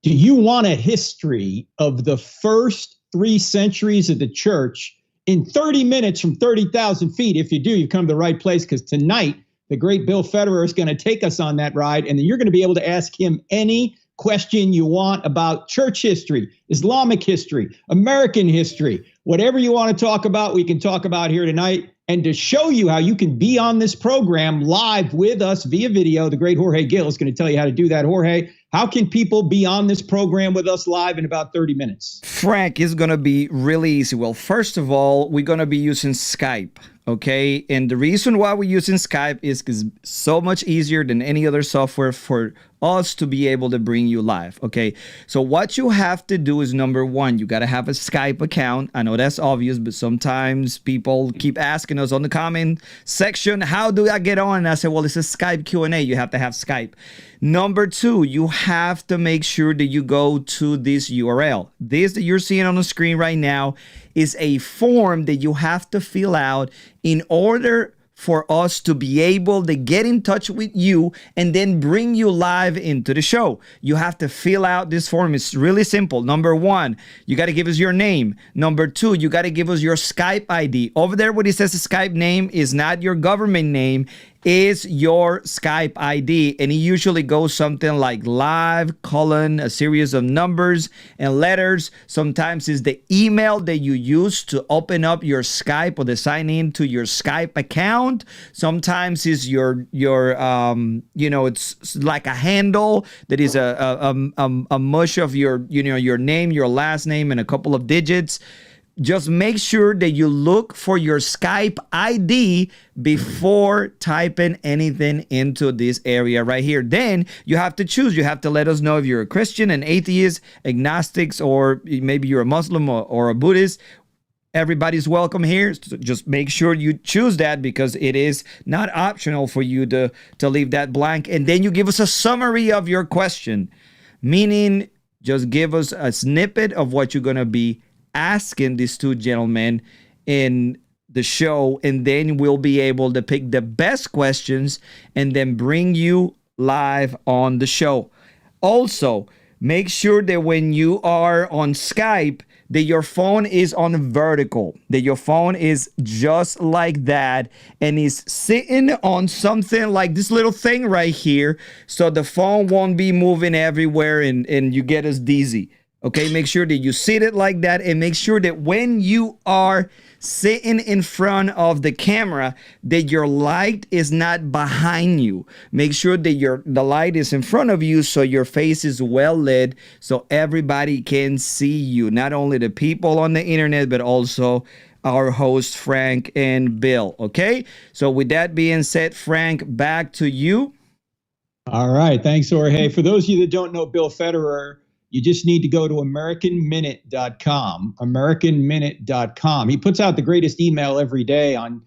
Do you want a history of the first 3 centuries of the church in 30 minutes from 30,000 feet? If you do, you've come to the right place, because tonight, the great Bill Federer is going to take us on that ride, and then you're going to be able to ask him any question you want about church history, Islamic history, American history, whatever you want to talk about, we can talk about here tonight. And to show you how you can be on this program live with us via video, the great Jorge Gill is going to tell you how to do that. Jorge, how can people be on this program with us live in about 30 minutes? Frank, it's going to be really easy. Well, first of all, we're going to be using Skype, okay? And the reason why we're using Skype is because it's so much easier than any other software for us to be able to bring you live, okay? So what you have to do is, number one, you got to have a Skype account. I know that's obvious, but sometimes people keep asking us on the comment section, how do I get on? And I say, well, it's a Skype Q&A. You have to have Skype. Number two, you have to make sure that you go to this URL. This that you're seeing on the screen right now is a form that you have to fill out in order for us to be able to get in touch with you and then bring you live into the show. You have to fill out this form. It's really simple. Number one, you got to give us your name. Number two, you got to give us your Skype ID. Over there, what it says the Skype name is not your government name, is your Skype ID. And it usually goes something like live, a series of numbers and letters. Sometimes it's the email that you use to open up your Skype or to sign in to your Skype account. Sometimes it's your it's like a handle that is a mush of your name, your last name, and a couple of digits. Just make sure that you look for your Skype ID before typing anything into this area right here. Then you have to choose. You have to let us know if you're a Christian, an atheist, agnostics, or maybe you're a Muslim or a Buddhist. Everybody's welcome here. So just make sure you choose that, because it is not optional for you to leave that blank. And then you give us a summary of your question, meaning just give us a snippet of what you're going to be asking these two gentlemen in the show, and then we'll be able to pick the best questions and then bring you live on the show. Also, make sure that when you are on Skype, that your phone is on vertical, that your phone is just like that and is sitting on something like this little thing right here, so the phone won't be moving everywhere and you get us dizzy. Okay, make sure that you sit it like that, and make sure that when you are sitting in front of the camera, that your light is not behind you. Make sure that the light is in front of you, so your face is well lit, so everybody can see you. Not only the people on the internet, but also our hosts, Frank and Bill. Okay, so with that being said, Frank, back to you. All right, thanks, Jorge. For those of you that don't know Bill Federer, you just need to go to AmericanMinute.com, AmericanMinute.com. He puts out the greatest email every day on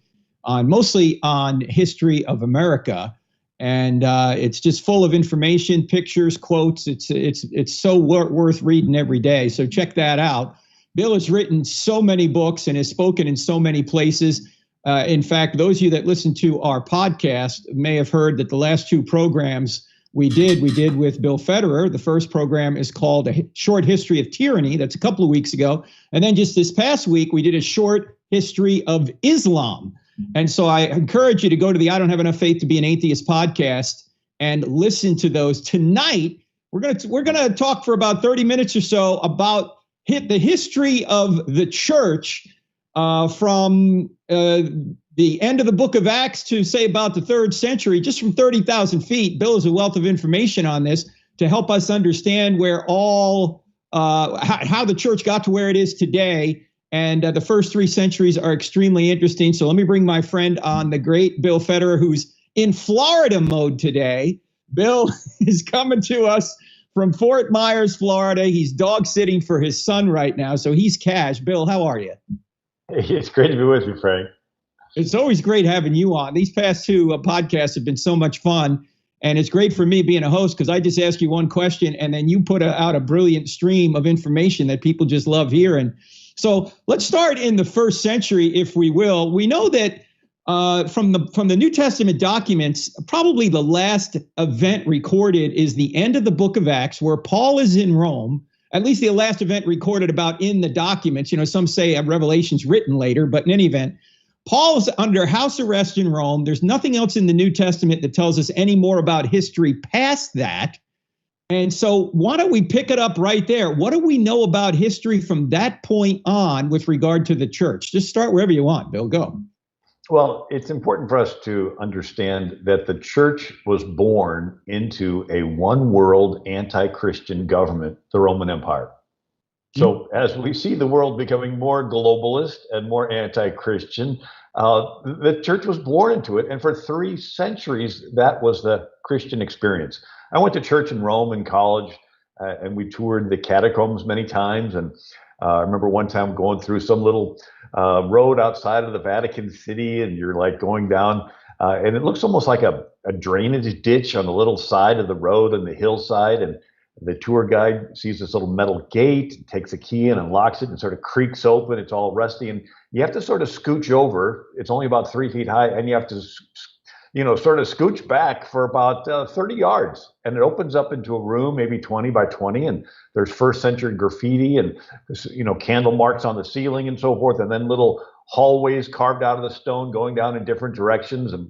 mostly on history of America. And it's just full of information, pictures, quotes. It's so worth reading every day. So check that out. Bill has written so many books and has spoken in so many places. In fact, those of you that listen to our podcast may have heard that the last 2 programs we did with Bill Federer. The first program is called A Short History of Tyranny. That's a couple of weeks ago. And then just this past week, we did a short history of Islam. And so I encourage you to go to the I Don't Have Enough Faith to Be an Atheist podcast and listen to those. Tonight, we're gonna talk for about 30 minutes or so about the history of the church from the end of the book of Acts to say about the 3rd century, just from 30,000 feet. Bill is a wealth of information on this to help us understand where how the church got to where it is today. And the first 3 centuries are extremely interesting. So let me bring my friend on, the great Bill Federer, who's in Florida mode today. Bill is coming to us from Fort Myers, Florida. He's dog sitting for his son right now, so he's cash. Bill, how are you? Hey, it's great to be with you, Frank. It's always great having you on. These past 2 podcasts have been so much fun, and it's great for me being a host, because I just ask you one question and then you put out a brilliant stream of information that people just love hearing. So let's start in the 1st century, if we will. We know that from the New Testament documents, probably the last event recorded is the end of the book of Acts, where Paul is in Rome. At least the last event recorded about in the documents. Some say Revelation's written later, but in any event, Paul's under house arrest in Rome. There's nothing else in the New Testament that tells us any more about history past that. And so why don't we pick it up right there? What do we know about history from that point on with regard to the church? Just start wherever you want, Bill. Go. Well, it's important for us to understand that the church was born into a one world anti-Christian government, the Roman Empire. So as we see the world becoming more globalist and more anti-Christian, the church was born into it. And for 3 centuries, that was the Christian experience. I went to church in Rome in college, and we toured the catacombs many times. And I remember one time going through some little road outside of the Vatican City, and you're like going down, and it looks almost like a drainage ditch on the little side of the road on the hillside. And the tour guide sees this little metal gate, takes a key and unlocks it, and sort of creaks open. It's all rusty, and you have to sort of scooch over. It's only about 3 feet high, and you have to, sort of scooch back for about 30 yards. And it opens up into a room, maybe 20 by 20, and there's first century graffiti and, candle marks on the ceiling and so forth, and then little hallways carved out of the stone going down in different directions. And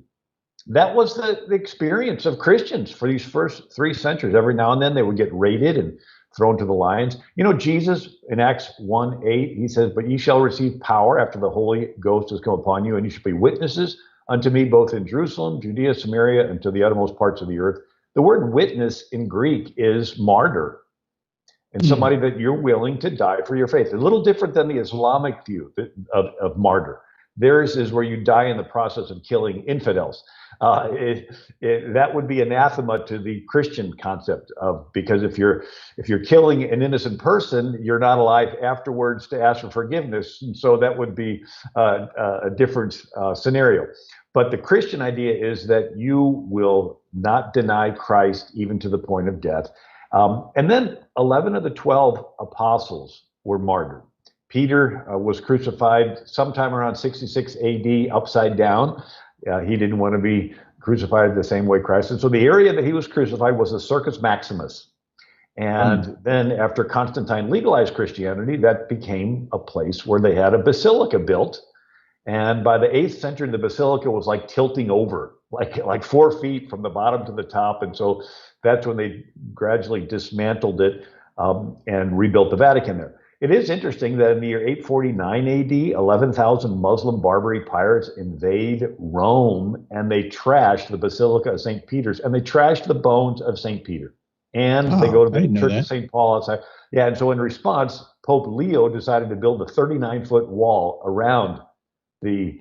that was the experience of Christians for these first 3 centuries. Every now and then they would get raided and thrown to the lions. Jesus in Acts 1:8, he says, "But ye shall receive power after the Holy Ghost has come upon you, and you shall be witnesses unto me both in Jerusalem, Judea, Samaria, and to the uttermost parts of the earth." The word witness in Greek is martyr, and somebody that you're willing to die for your faith. A little different than the Islamic view of martyr. Theirs is where you die in the process of killing infidels. That would be anathema to the Christian concept because if you're killing an innocent person, you're not alive afterwards to ask for forgiveness, and so that would be a different scenario. But the Christian idea is that you will not deny Christ even to the point of death. And then 11 of the 12 apostles were martyred. Peter was crucified sometime around 66 AD, upside down. He didn't want to be crucified the same way Christ. And so the area that he was crucified was the Circus Maximus. And then after Constantine legalized Christianity, that became a place where they had a basilica built. And by the 8th century, the basilica was like tilting over, like 4 feet from the bottom to the top. And so that's when they gradually dismantled it and rebuilt the Vatican there. It is interesting that in the year 849 AD, 11,000 Muslim Barbary pirates invade Rome, and they trashed the Basilica of St. Peter's, and they trashed the bones of St. Peter. And they go to the Church of St. Paul outside. Yeah, and so in response, Pope Leo decided to build a 39-foot wall around the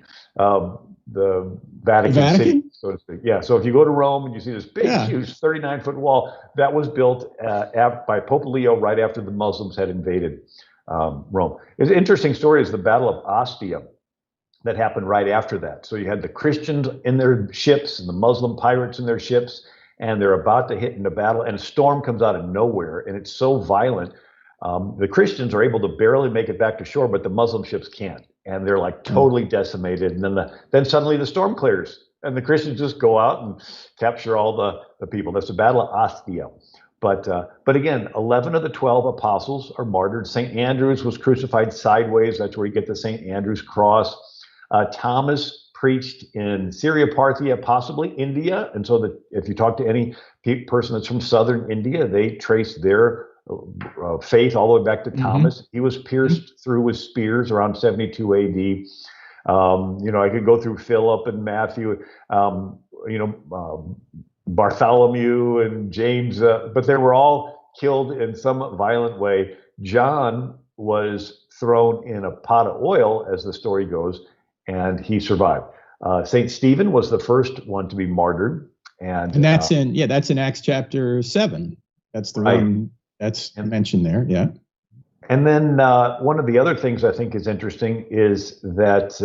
Vatican City, so to speak. Yeah, so if you go to Rome and you see this big, huge 39-foot wall, that was built by Pope Leo right after the Muslims had invaded Rome. It's an interesting story is the Battle of Ostia that happened right after that. So you had the Christians in their ships and the Muslim pirates in their ships, and they're about to hit into battle, and a storm comes out of nowhere, and it's so violent. The Christians are able to barely make it back to shore, but the Muslim ships can't, and they're like totally decimated. And then suddenly the storm clears, and the Christians just go out and capture all the people. That's the Battle of Ostia. But again, 11 of the 12 apostles are martyred. St. Andrews was crucified sideways. That's where you get the St. Andrew's cross. Thomas preached in Syria, Parthia, possibly India. And so that if you talk to any person that's from southern India, they trace their faith all the way back to Thomas. He was pierced through with spears around 72 AD. I could go through Philip and Matthew, Bartholomew and James, but they were all killed in some violent way. John was thrown in a pot of oil, as the story goes, and he survived. St. Stephen was the first one to be martyred. And that's in Acts chapter 7. That's the one that's mentioned there. Yeah. And then one of the other things I think is interesting is that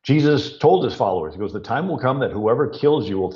Jesus told his followers, he goes, "The time will come that whoever kills you will..."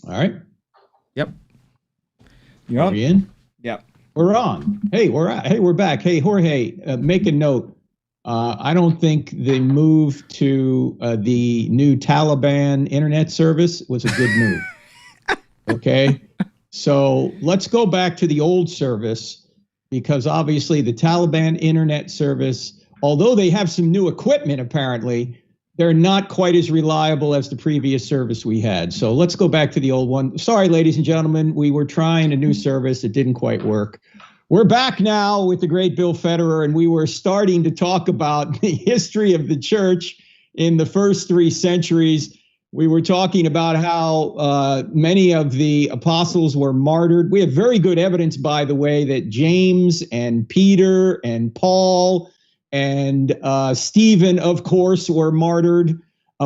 All right. Yep. Are we in? Yep. We're on. Hey, we're back. Hey, Jorge, make a note. I don't think the move to the new Taliban internet service was a good move. Okay. So let's go back to the old service, because obviously the Taliban internet service, although they have some new equipment, apparently, they're not quite as reliable as the previous service we had. So let's go back to the old one. Sorry, ladies and gentlemen, we were trying a new service. It didn't quite work. We're back now with the great Bill Federer, and we were starting to talk about the history of the church in the first 3 centuries. We were talking about how many of the apostles were martyred. We have very good evidence, by the way, that James and Peter and Paul and Stephen, of course, were martyred.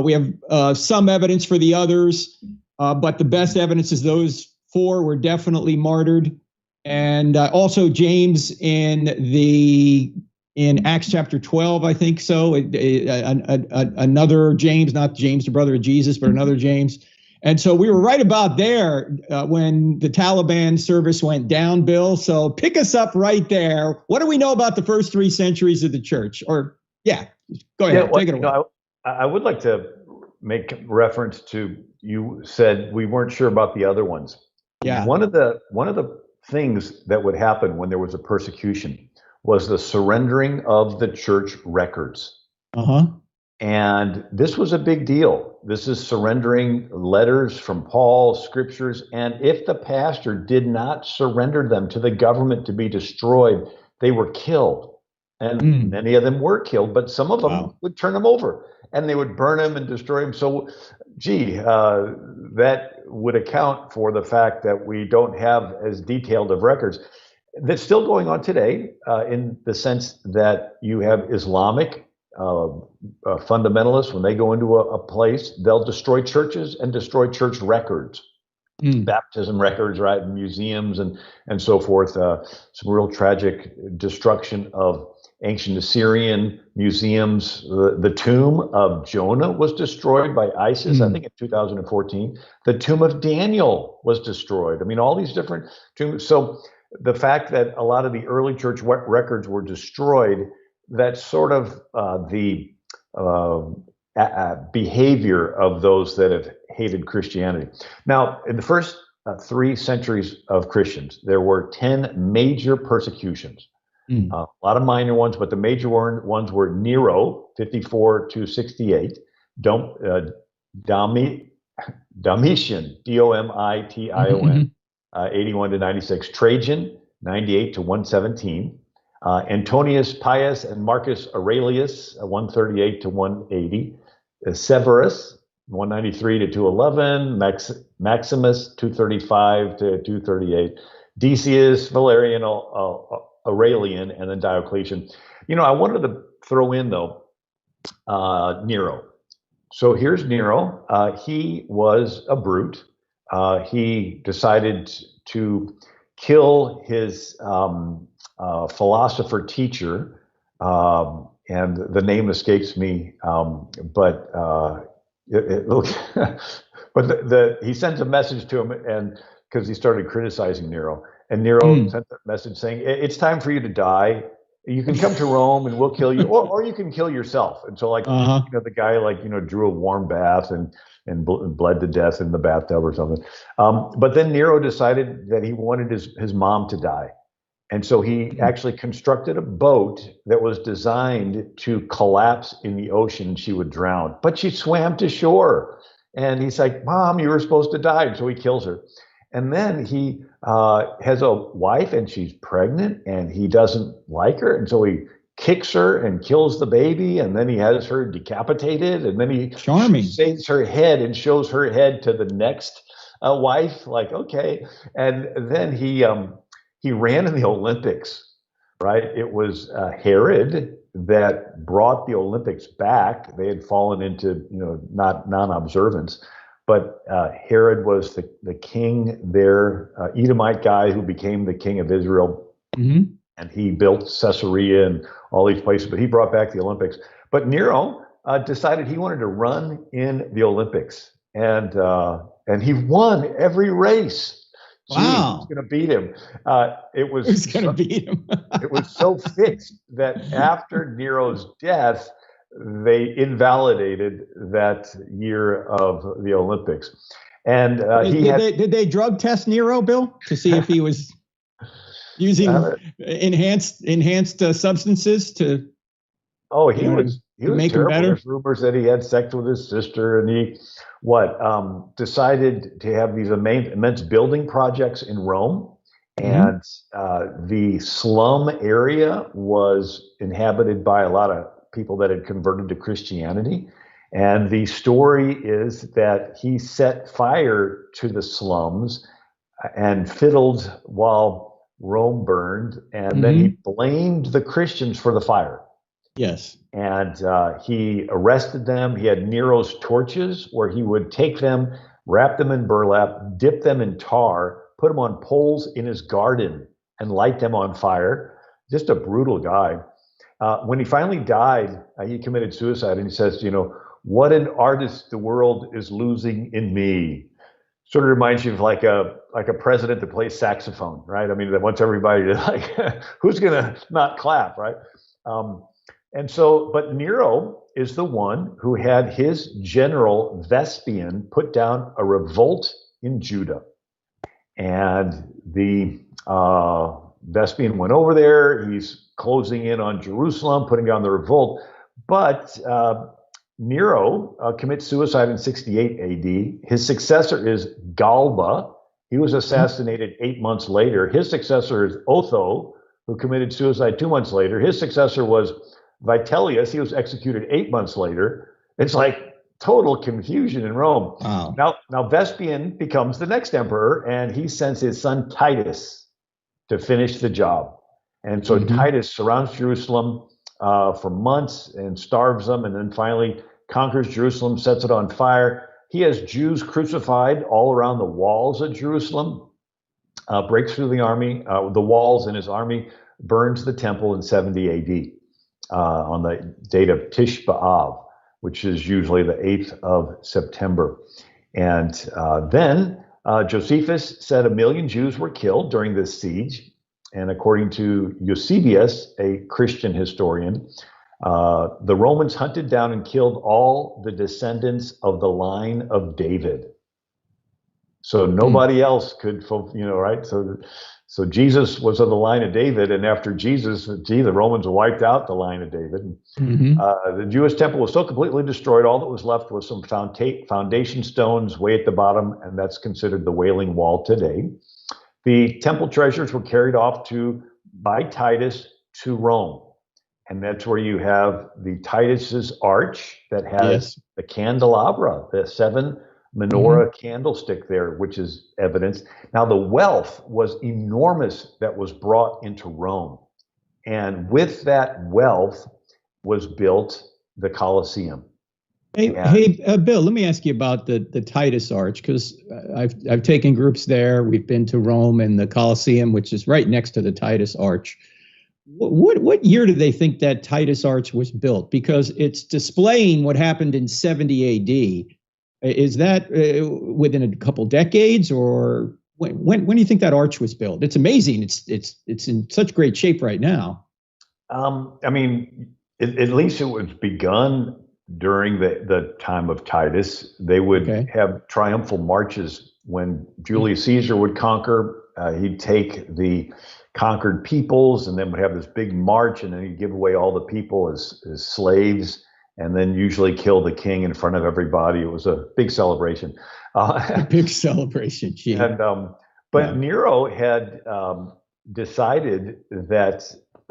We have some evidence for the others, but the best evidence is those 4 were definitely martyred. And also James in Acts chapter 12, I think so. Another James, not James, the brother of Jesus, but another James. And so we were right about there when the Taliban service went down, Bill. So pick us up right there. What do we know about the first 3 centuries of the church? Or, go ahead, take it away. I would like to make reference to, you said we weren't sure about the other ones. Yeah. One of the things that would happen when there was a persecution was the surrendering of the church records. And this was a big deal. This is surrendering letters from Paul, scriptures, and if the pastor did not surrender them to the government to be destroyed, they were killed. And many of them were killed, but some of them would turn them over and they would burn them and destroy them. So, that would account for the fact that we don't have as detailed of records. That's still going on today, in the sense that you have Islamic fundamentalists. When they go into a place, they'll destroy churches and destroy church records, baptism records, right, museums and so forth. Some real tragic destruction of ancient Assyrian museums. The tomb of Jonah was destroyed by ISIS, I think in 2014. The tomb of Daniel was destroyed. I mean, all these different tombs. So the fact that a lot of the early church records were destroyed, that's sort of the behavior of those that have hated Christianity. Now, in the first 3 centuries of Christians, there were 10 major persecutions. A lot of minor ones, but the major ones were Nero, 54 to 68, Domitian, Domition, 81 to 96, Trajan, 98 to 117, Antonius Pius and Marcus Aurelius, 138 to 180, Severus, 193 to 211, Maximus, 235 to 238, Decius, Valerian, Aurelian, and then Diocletian. I wanted to throw in, though, Nero. So here's Nero. He was a brute. He decided to kill his philosopher teacher, and the name escapes me, but he sends a message to him, and because he started criticizing Nero. And Nero sent a message saying, it's time for you to die. You can come to Rome and we'll kill you, or you can kill yourself. And so the guy drew a warm bath and bled to death in the bathtub or something. But then Nero decided that he wanted his mom to die. And so he actually constructed a boat that was designed to collapse in the ocean. She would drown, but she swam to shore. And he's like, Mom, you were supposed to die. And so he kills her. And then he has a wife and she's pregnant and he doesn't like her. And so he kicks her and kills the baby. And then he has her decapitated. And then he saves her head and shows her head to the next wife. Like, okay. And then he ran in the Olympics, right? It was Herod that brought the Olympics back. They had fallen into, non-observance. But Herod was the king there, Edomite guy who became the king of Israel. And he built Caesarea and all these places, but he brought back the Olympics. But Nero decided he wanted to run in the Olympics. And and he won every race. Wow. Who's going to beat him? Who's going to beat him? It was so fixed that after Nero's death, they invalidated that year of the Olympics. And did they drug test Nero, Bill, to see if he was using enhanced substances to? Oh, he was make terrible. Him better. There's rumors that he had sex with his sister, and he decided to have these immense building projects in Rome. And the slum area was inhabited by a lot of people that had converted to Christianity. And the story is that he set fire to the slums and fiddled while Rome burned. And then he blamed the Christians for the fire. Yes. And he arrested them. He had Nero's torches where he would take them, wrap them in burlap, dip them in tar, put them on poles in his garden and light them on fire. Just a brutal guy. When he finally died, he committed suicide, and he says, what an artist the world is losing in me. Sort of reminds you of like a president that plays saxophone, right? I mean, that wants everybody to who's going to not clap, right? But Nero is the one who had his general Vespasian put down a revolt in Judah. And the Vespasian went over there. He's closing in on Jerusalem, putting down the revolt. But Nero commits suicide in 68 AD. His successor is Galba. He was assassinated 8 months later. His successor is Otho, who committed suicide 2 months later. His successor was Vitellius. He was executed 8 months later. It's like total confusion in Rome. Wow. Now Vespasian becomes the next emperor, and he sends his son Titus to finish the job. And so Titus surrounds Jerusalem for months and starves them, and then finally conquers Jerusalem, sets it on fire. He has Jews crucified all around the walls of Jerusalem, breaks through the walls in his army, burns the temple in 70 AD on the date of Tish B'Av, which is usually the 8th of September. And then Josephus said 1 million Jews were killed during this siege. And according to Eusebius, a Christian historian, the Romans hunted down and killed all the descendants of the line of David. So nobody else could, right? So Jesus was of the line of David, and after Jesus, the Romans wiped out the line of David. The Jewish temple was so completely destroyed, all that was left was some foundation stones way at the bottom, and that's considered the Wailing Wall today. The temple treasures were carried off by Titus to Rome, and that's where you have the Titus's arch that has the candelabra, the 7 menorah candlestick there, which is evidence. Now, the wealth was enormous that was brought into Rome. And with that wealth was built the Colosseum. Hey, Bill, let me ask you about the Titus Arch, because I've taken groups there. We've been to Rome and the Colosseum, which is right next to the Titus Arch. What year do they think that Titus Arch was built? Because it's displaying what happened in 70 AD. Is that within a couple decades, or when do you think that arch was built? It's amazing. It's in such great shape right now. I mean, at least it was begun during the time of Titus. They would have triumphal marches when Julius Caesar would conquer. He'd take the conquered peoples and then would have this big march, and then he'd give away all the people as slaves, and then usually kill the king in front of everybody. It was a big celebration. A big celebration, gee. But Nero had decided that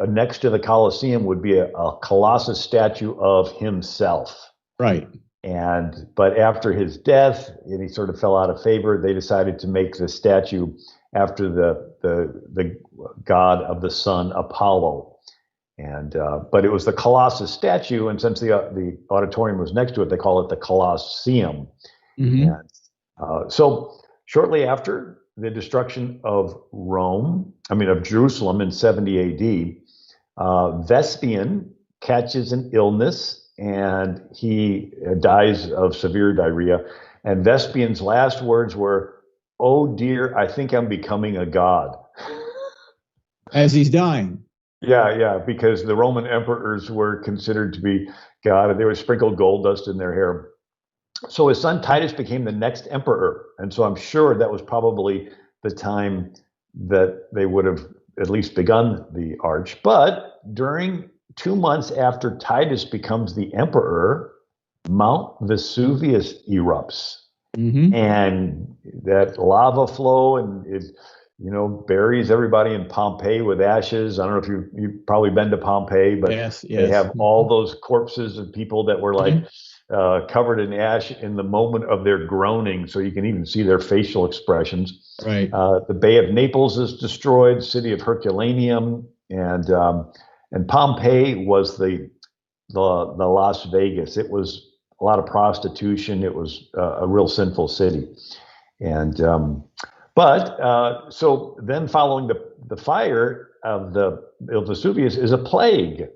next to the Colosseum would be a Colossus statue of himself. Right. But after his death, and he sort of fell out of favor, they decided to make the statue after the god of the sun, Apollo. But it was the Colossus statue, and since the auditorium was next to it, they call it the Colosseum. So shortly after the destruction of Jerusalem in 70 AD, Vespasian catches an illness and he dies of severe diarrhea. And Vespasian's last words were, "Oh dear, I think I'm becoming a god." As he's dying. Yeah, because the Roman emperors were considered to be God. They would sprinkle gold dust in their hair. So his son Titus became the next emperor. And so I'm sure that was probably the time that they would have at least begun the arch. But during 2 months after Titus becomes the emperor, Mount Vesuvius erupts. Mm-hmm. And that lava flow, and it buries everybody in Pompeii with ashes. I don't know if you've probably been to Pompeii, but yes. They have all those corpses of people that were like covered in ash in the moment of their groaning, so you can even see their facial expressions. Right. The Bay of Naples is destroyed, city of Herculaneum, and Pompeii was the Las Vegas. It was a lot of prostitution. It was a real sinful city, and so then following the fire of the Vesuvius is a plague.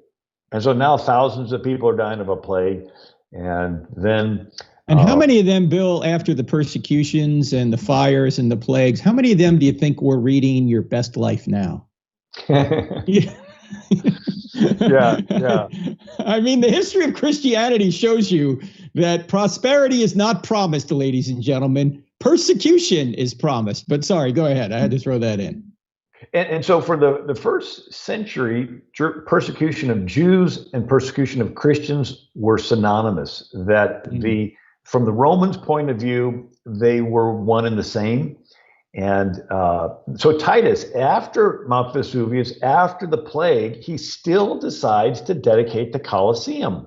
And so now thousands of people are dying of a plague. And then. And how many of them, Bill, after the persecutions and the fires and the plagues, how many of them do you think were reading Your Best Life Now? Yeah. I mean, the history of Christianity shows you that prosperity is not promised, ladies and gentlemen. Persecution is promised. But sorry, go ahead. I had to throw that in. And so for the first century, persecution of Jews and persecution of Christians were synonymous. That from the Romans' point of view, they were one and the same. And so Titus, after Mount Vesuvius, after the plague, he still decides to dedicate the Colosseum.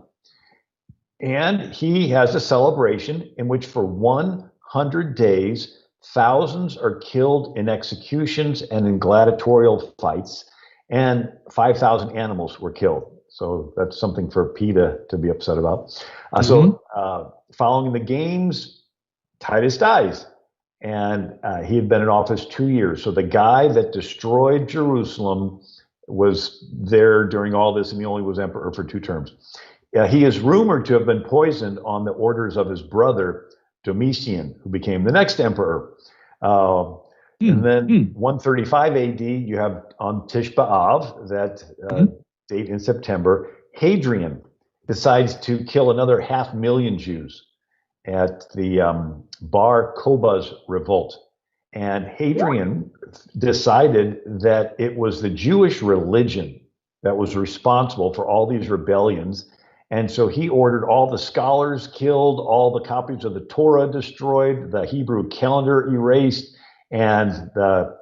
And he has a celebration in which for 100 days, thousands are killed in executions and in gladiatorial fights, and 5,000 animals were killed. So that's something for PETA to be upset about. So following the games, Titus dies, and he had been in office 2 years. So the guy that destroyed Jerusalem was there during all this, and he only was emperor for 2 terms. He is rumored to have been poisoned on the orders of his brother, Domitian, who became the next emperor. And then 135 AD, you have on Tish B'Av, that date in September, Hadrian decides to kill another 500,000 Jews at the Bar Kokhba's revolt. And Hadrian decided that it was the Jewish religion that was responsible for all these rebellions. And so he ordered all the scholars killed, all the copies of the Torah destroyed, the Hebrew calendar erased, and the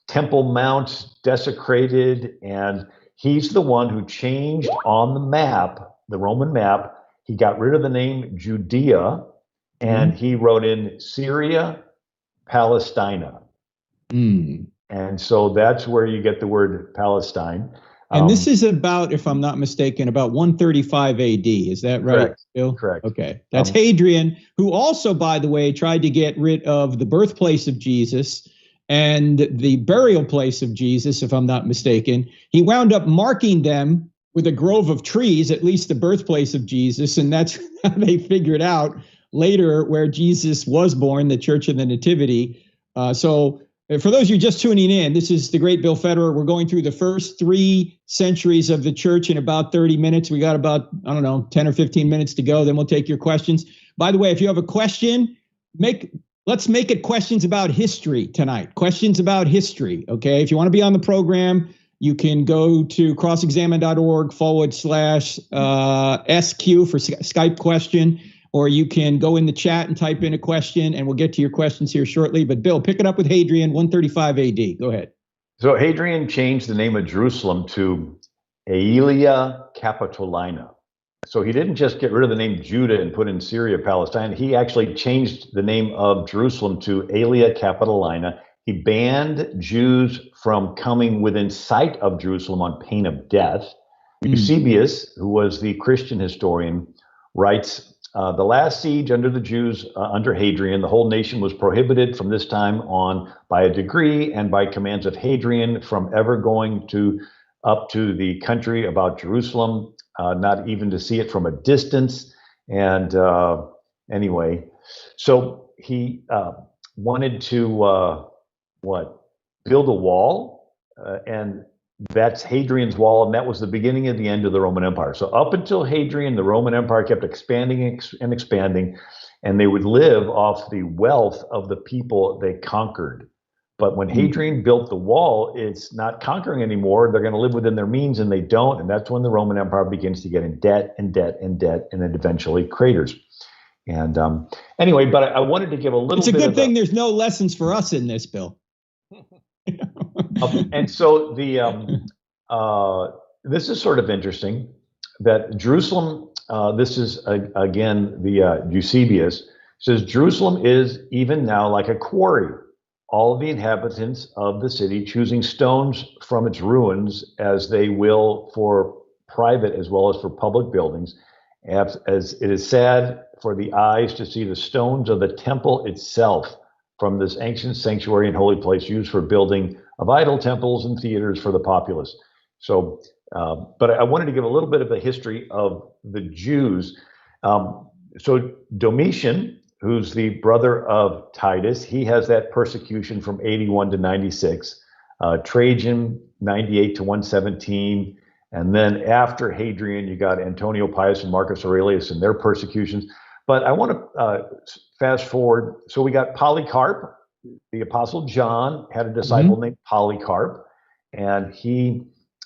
Temple Mount desecrated. And he's the one who changed on the map, the Roman map. He got rid of the name Judea, and he wrote in Syria, Palestina. And so that's where you get the word Palestine. And this is about, if I'm not mistaken, about 135 AD. Is that right, correct, Bill? Correct. Okay. That's Hadrian, who also, by the way, tried to get rid of the birthplace of Jesus and the burial place of Jesus, if I'm not mistaken. He wound up marking them with a grove of trees, at least the birthplace of Jesus. And that's how they figured out later where Jesus was born, the Church of the Nativity. So for those of you just tuning in, this is the great Bill Federer. We're going through the first 3 centuries of the church in about 30 minutes. We got about, 10 or 15 minutes to go. Then we'll take your questions. By the way, if you have a question, let's make it questions about history tonight. Questions about history, okay? If you want to be on the program, you can go to crossexamine.org/SQ for Skype question. Or you can go in the chat and type in a question, and we'll get to your questions here shortly. But Bill, pick it up with Hadrian, 135 AD. Go ahead. So Hadrian changed the name of Jerusalem to Aelia Capitolina. So he didn't just get rid of the name Judah and put in Syria, Palestine. He actually changed the name of Jerusalem to Aelia Capitolina. He banned Jews from coming within sight of Jerusalem on pain of death. Eusebius, who was the Christian historian, writes, the last siege under the Jews, under Hadrian, the whole nation was prohibited from this time on by a decree and by commands of Hadrian from ever going up to the country about Jerusalem, not even to see it from a distance. And anyway, so he wanted to build a wall, and that's Hadrian's wall, and that was the beginning of the end of the Roman Empire. So up until Hadrian, the Roman Empire kept expanding and expanding, and they would live off the wealth of the people they conquered. But when Hadrian built the wall, it's not conquering anymore. They're going to live within their means, and they don't. And that's when the Roman Empire begins to get in debt and debt and debt, and then eventually craters. And anyway, but I wanted to give a little bit. It's a good thing there's no lessons for us in this, Bill. And so this is sort of interesting that Jerusalem, this is again the Eusebius says Jerusalem is even now like a quarry. All of the inhabitants of the city choosing stones from its ruins as they will for private as well as for public buildings, as it is sad for the eyes to see the stones of the temple itself from this ancient sanctuary and holy place used for building of idol temples and theaters for the populace. So, but I wanted to give a little bit of a history of the Jews. So Domitian, who's the brother of Titus, he has that persecution from 81 to 96. Trajan, 98 to 117. And then after Hadrian, you got Antonio Pius and Marcus Aurelius and their persecutions. But I want to fast forward. So we got Polycarp. The Apostle John had a disciple named Polycarp, and he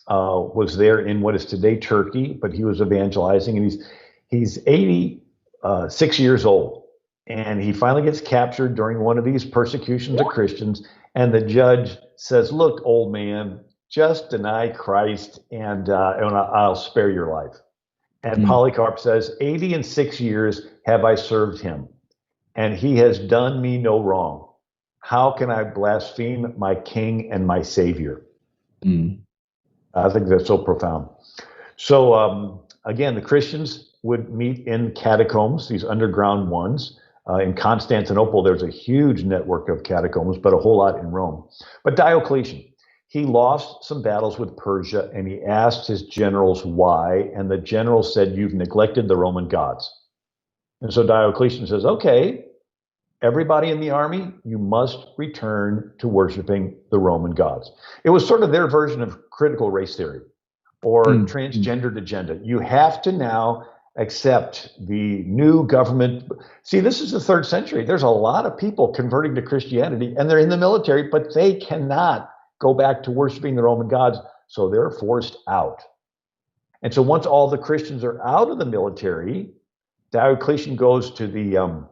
was there in what is today Turkey, but he was evangelizing, and he's 86 years old. And he finally gets captured during one of these persecutions of Christians. And the judge says, look, old man, just deny Christ and I'll spare your life. And Polycarp says, 86 years have I served him, and he has done me no wrong. How can I blaspheme my king and my savior? I think that's so profound. So again, the Christians would meet in catacombs, these underground ones. In Constantinople, there's a huge network of catacombs, but a whole lot in Rome. But Diocletian, he lost some battles with Persia, and he asked his generals why, and the generals said, you've neglected the Roman gods. And so Diocletian says, okay, everybody in the army, you must return to worshiping the Roman gods. It was sort of their version of critical race theory or transgendered agenda. You have to now accept the new government. See, this is the 3rd century. There's a lot of people converting to Christianity, and they're in the military, but they cannot go back to worshiping the Roman gods, so they're forced out. And so once all the Christians are out of the military, Diocletian goes to the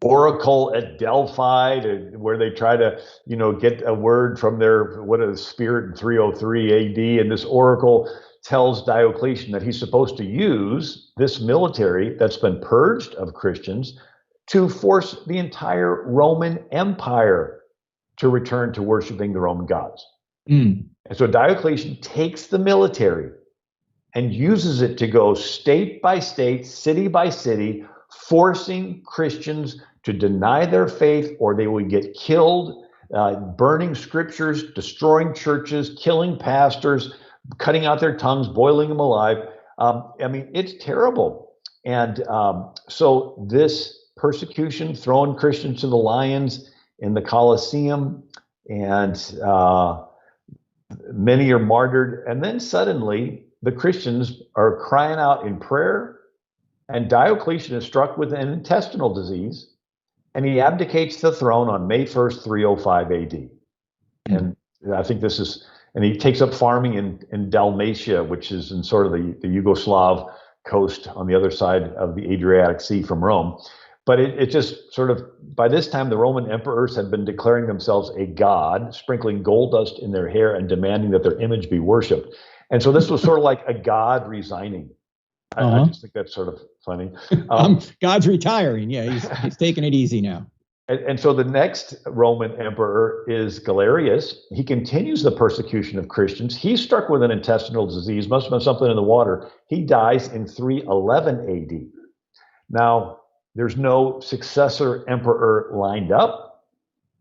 oracle at Delphi, where they try to, get a word from their spirit in 303 AD, and this oracle tells Diocletian that he's supposed to use this military that's been purged of Christians to force the entire Roman Empire to return to worshiping the Roman gods. And so Diocletian takes the military and uses it to go state by state, city by city, forcing Christians to deny their faith or they would get killed, burning scriptures, destroying churches, killing pastors, cutting out their tongues, boiling them alive. It's terrible. And so this persecution, throwing Christians to the lions in the Colosseum, and many are martyred. And then suddenly the Christians are crying out in prayer, and Diocletian is struck with an intestinal disease, and he abdicates the throne on May 1st, 305 AD. And I think this is, and he takes up farming in Dalmatia, which is in sort of the Yugoslav coast on the other side of the Adriatic Sea from Rome. But it just sort of, by this time, the Roman emperors had been declaring themselves a god, sprinkling gold dust in their hair and demanding that their image be worshipped. And so this was sort of like a god resigning. I just think that's sort of funny. God's retiring. Yeah, he's taking it easy now. And so the next Roman emperor is Galerius. He continues the persecution of Christians. He's struck with an intestinal disease, must have been something in the water. He dies in 311 AD. Now, there's no successor emperor lined up.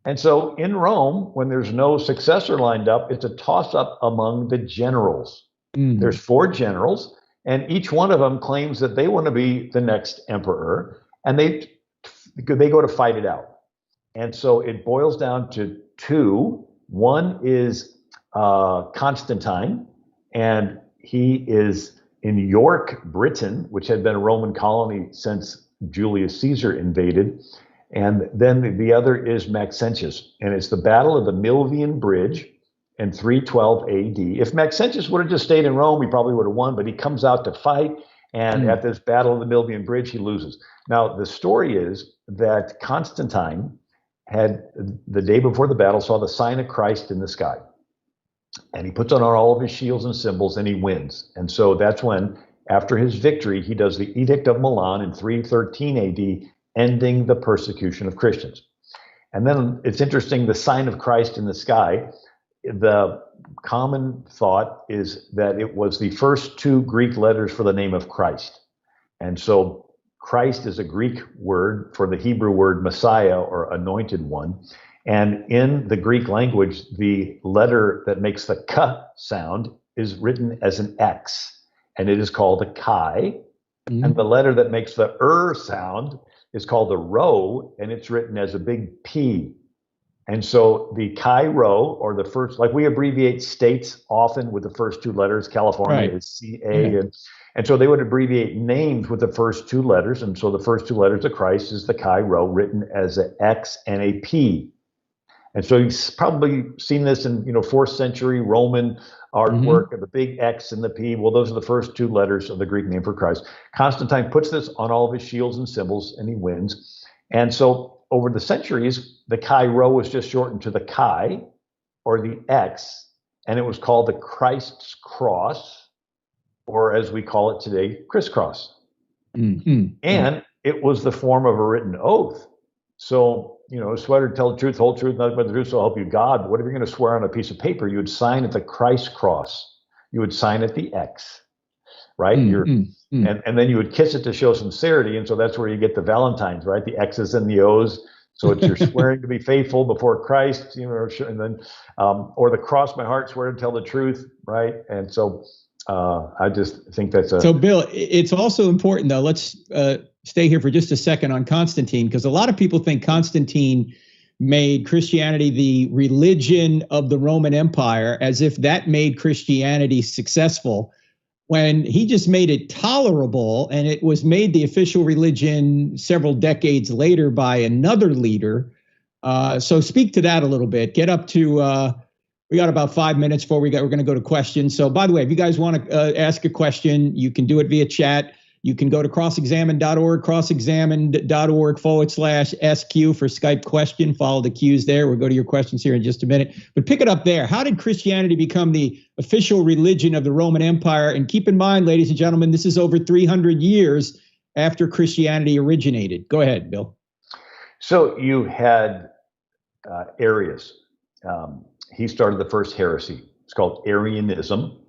And so in Rome, when there's no successor lined up, it's a toss-up among the generals. There's 4 generals, and each one of them claims that they want to be the next emperor. And they they go to fight it out. And so it boils down to two. One is Constantine, and he is in York, Britain, which had been a Roman colony since Julius Caesar invaded. And then the other is Maxentius, and it's the Battle of the Milvian Bridge in 312 AD. If Maxentius would have just stayed in Rome, he probably would have won, but he comes out to fight, and at this Battle of the Milvian Bridge, he loses. Now, the story is that Constantine had, the day before the battle, saw the sign of Christ in the sky. And he puts on all of his shields and symbols, and he wins. And so that's when, after his victory, he does the Edict of Milan in 313 AD, ending the persecution of Christians. And then it's interesting, the sign of Christ in the sky, the common thought is that it was the first two Greek letters for the name of Christ. And so Christ is a Greek word for the Hebrew word Messiah, or anointed one. And in the Greek language, the letter that makes the K sound is written as an X, and it is called a chi. And the letter that makes the sound is called the rho, and it's written as a big P. And so the chi rho, or the first, like we abbreviate states often with the first two letters. California is CA, and so they would abbreviate names with the first two letters. And so the first two letters of Christ is the chi rho, written as an X and a P. And so you've probably seen this in 4th century Roman artwork of the big X and the P. Well, those are the first two letters of the Greek name for Christ. Constantine puts this on all of his shields and symbols, and he wins. And so over the centuries, the chi rho was just shortened to the chi, or the X, and it was called the Christ's cross, or as we call it today, crisscross. And it was the form of a written oath. So, swear to tell the truth, whole truth, nothing but the truth, so help you God. But whatever you're going to swear on a piece of paper, you would sign at the Christ cross. You would sign at the X, right? And then you would kiss it to show sincerity. And so that's where you get the Valentines, right? The X's and the O's. So it's you're swearing to be faithful before Christ, and then, or the cross my heart, swear to tell the truth, right? And so I just think that's So Bill, it's also important though, let's stay here for just a second on Constantine, because a lot of people think Constantine made Christianity the religion of the Roman Empire, as if that made Christianity successful, when he just made it tolerable, and it was made the official religion several decades later by another leader. So speak to that a little bit. Get up to, we got about 5 minutes before we're going to go to questions. So by the way, if you guys want to ask a question, you can do it via chat. You can go to crossexamined.org, crossexamined.org/SQ for Skype question. Follow the cues there. We'll go to your questions here in just a minute. But pick it up there. How did Christianity become the official religion of the Roman Empire? And keep in mind, ladies and gentlemen, this is over 300 years after Christianity originated. Go ahead, Bill. So you had Arius. He started the first heresy. It's called Arianism.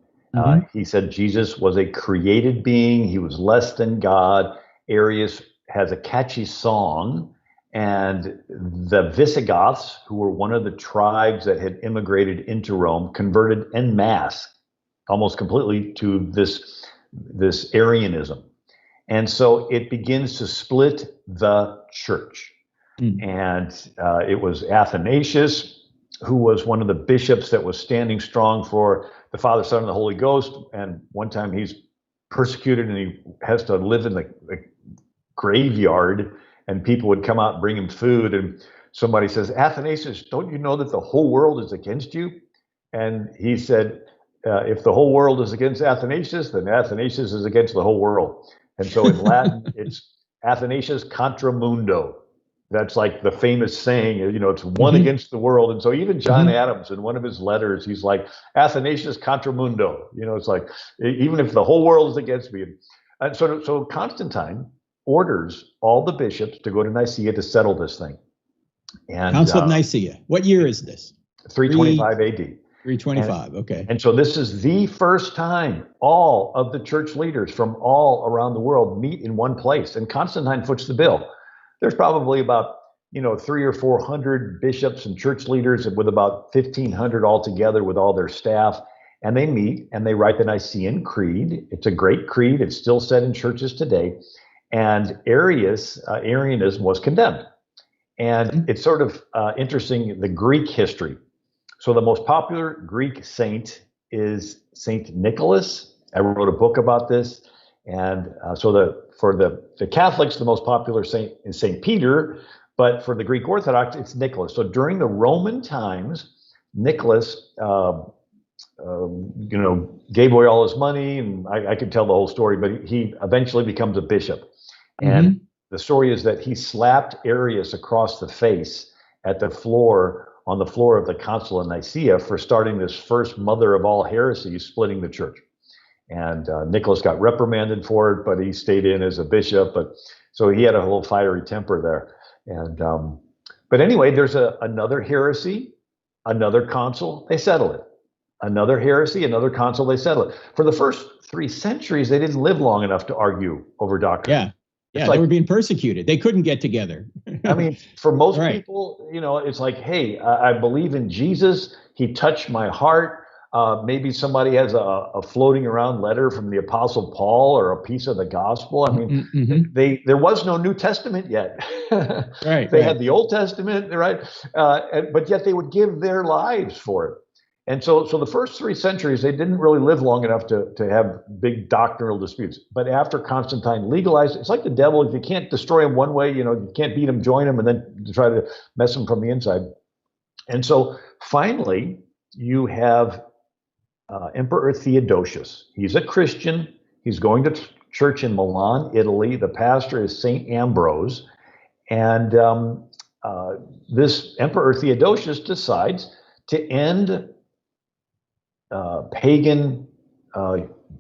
He said Jesus was a created being. He was less than God. Arius has a catchy song. And the Visigoths, who were one of the tribes that had immigrated into Rome, converted en masse, almost completely, to this Arianism. And so it begins to split the church. And it was Athanasius, who was one of the bishops that was standing strong for the Father, Son, and the Holy Ghost. And one time he's persecuted and he has to live in the graveyard, and people would come out and bring him food. And somebody says, Athanasius, don't you know that the whole world is against you? And he said, if the whole world is against Athanasius, then Athanasius is against the whole world. And so in Latin, it's Athanasius contra mundo. That's like the famous saying, it's one against the world. And so even John Adams, in one of his letters, he's like, Athanasius contra mundo. It's like, even if the whole world is against me. And so Constantine orders all the bishops to go to Nicaea to settle this thing. And Council of Nicaea. What year is this? 325 AD. 325, okay. And so this is the first time all of the church leaders from all around the world meet in one place. And Constantine foots the bill. There's probably about, 300 or 400 bishops and church leaders, with about 1,500 altogether with all their staff. And they meet and they write the Nicene Creed. It's a great creed. It's still said in churches today. And Arianism was condemned. And it's sort of interesting, the Greek history. So the most popular Greek saint is Saint Nicholas. I wrote a book about this. And for the Catholics, the most popular saint is Saint Peter, but for the Greek Orthodox, it's Nicholas. So during the Roman times, Nicholas, gave away all his money, and I could tell the whole story, but he eventually becomes a bishop. And the story is that he slapped Arius across the face on the floor of the Council of Nicaea for starting this first mother of all heresies, splitting the church. And Nicholas got reprimanded for it, but he stayed in as a bishop. So he had a little fiery temper there. And but anyway, there's another heresy, another council, they settle it. Another heresy, another council, they settle it. For the first 3 centuries, they didn't live long enough to argue over doctrine. Yeah, they were being persecuted. They couldn't get together. I mean, for most people, it's like, hey, I believe in Jesus. He touched my heart. Maybe somebody has a floating around letter from the Apostle Paul or a piece of the gospel. I mean, there was no New Testament yet. They had the Old Testament, right? But yet they would give their lives for it. And so the first 3 centuries, they didn't really live long enough to have big doctrinal disputes. But after Constantine legalized, it's like the devil. If you can't destroy him one way, you can't beat him, join him, and then try to mess him from the inside. And so finally, you have Emperor Theodosius. He's a Christian. He's going to church in Milan, Italy. The pastor is Saint Ambrose. And this Emperor Theodosius decides to end pagan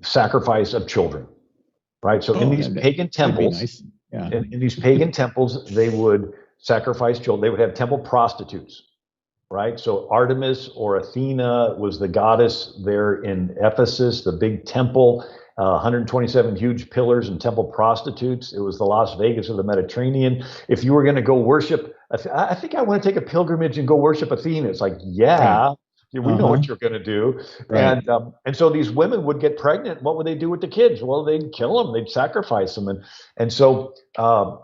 sacrifice of children, right? So in these pagan temples, in these pagan temples, they would sacrifice children. They would have temple prostitutes, right? So Artemis or Athena was the goddess there in Ephesus, the big temple, 127 huge pillars and temple prostitutes. It was the Las Vegas of the Mediterranean. If you were going to go worship, I think I want to take a pilgrimage and go worship Athena. It's like, we know what you're going to do. Right. And so these women would get pregnant. What would they do with the kids? Well, they'd kill them. They'd sacrifice them. And so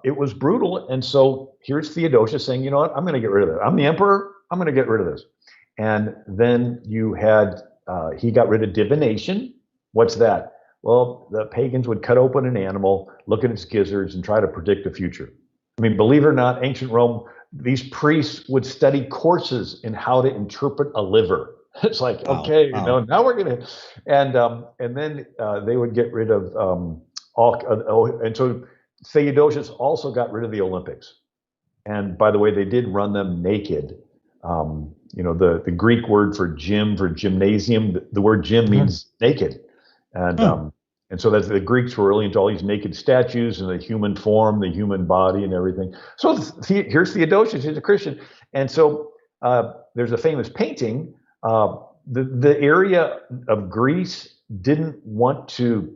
it was brutal. And so here's Theodosius saying, you know what? I'm going to get rid of it. I'm the emperor. I'm going to get rid of this. And then you had, he got rid of divination. What's that? Well, the pagans would cut open an animal, look at its gizzards, and try to predict the future. I mean, believe it or not, ancient Rome, these priests would study courses in how to interpret a liver. It's like, now we're going to, and then they would get rid of and so Theodosius also got rid of the Olympics. And by the way, they did run them naked. The Greek word for gym, for gymnasium, the word gym means naked. And so that the Greeks were really into all these naked statues and the human form, the human body and everything. So here's Theodosius, he's a Christian. And so there's a famous painting. The area of Greece didn't want to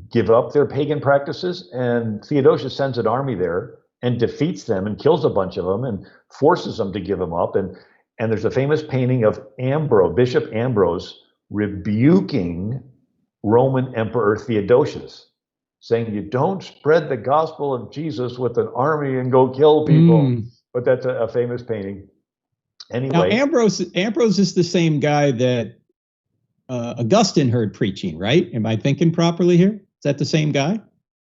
give up their pagan practices. And Theodosius sends an army there and defeats them and kills a bunch of them and forces them to give them up. And there's a famous painting of Bishop Ambrose rebuking Roman Emperor Theodosius, saying you don't spread the gospel of Jesus with an army and go kill people. But that's a famous painting. Anyway, now Ambrose is the same guy that Augustine heard preaching, right? Am I thinking properly here? Is that the same guy?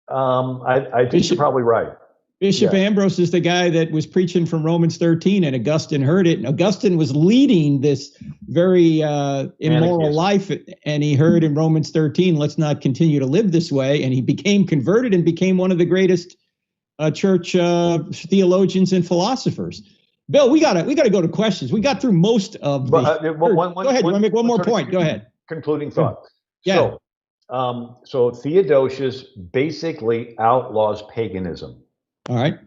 I think you're probably right. Bishop Ambrose is the guy that was preaching from Romans 13, and Augustine heard it. And Augustine was leading this very immoral life, and he heard in Romans 13, let's not continue to live this way. And he became converted and became one of the greatest church theologians and philosophers. Bill, we gotta go to questions. We got through most of the. Go ahead. You want to make one more point? Go ahead. Concluding thought. Yeah. So Theodosius basically outlaws paganism. All right.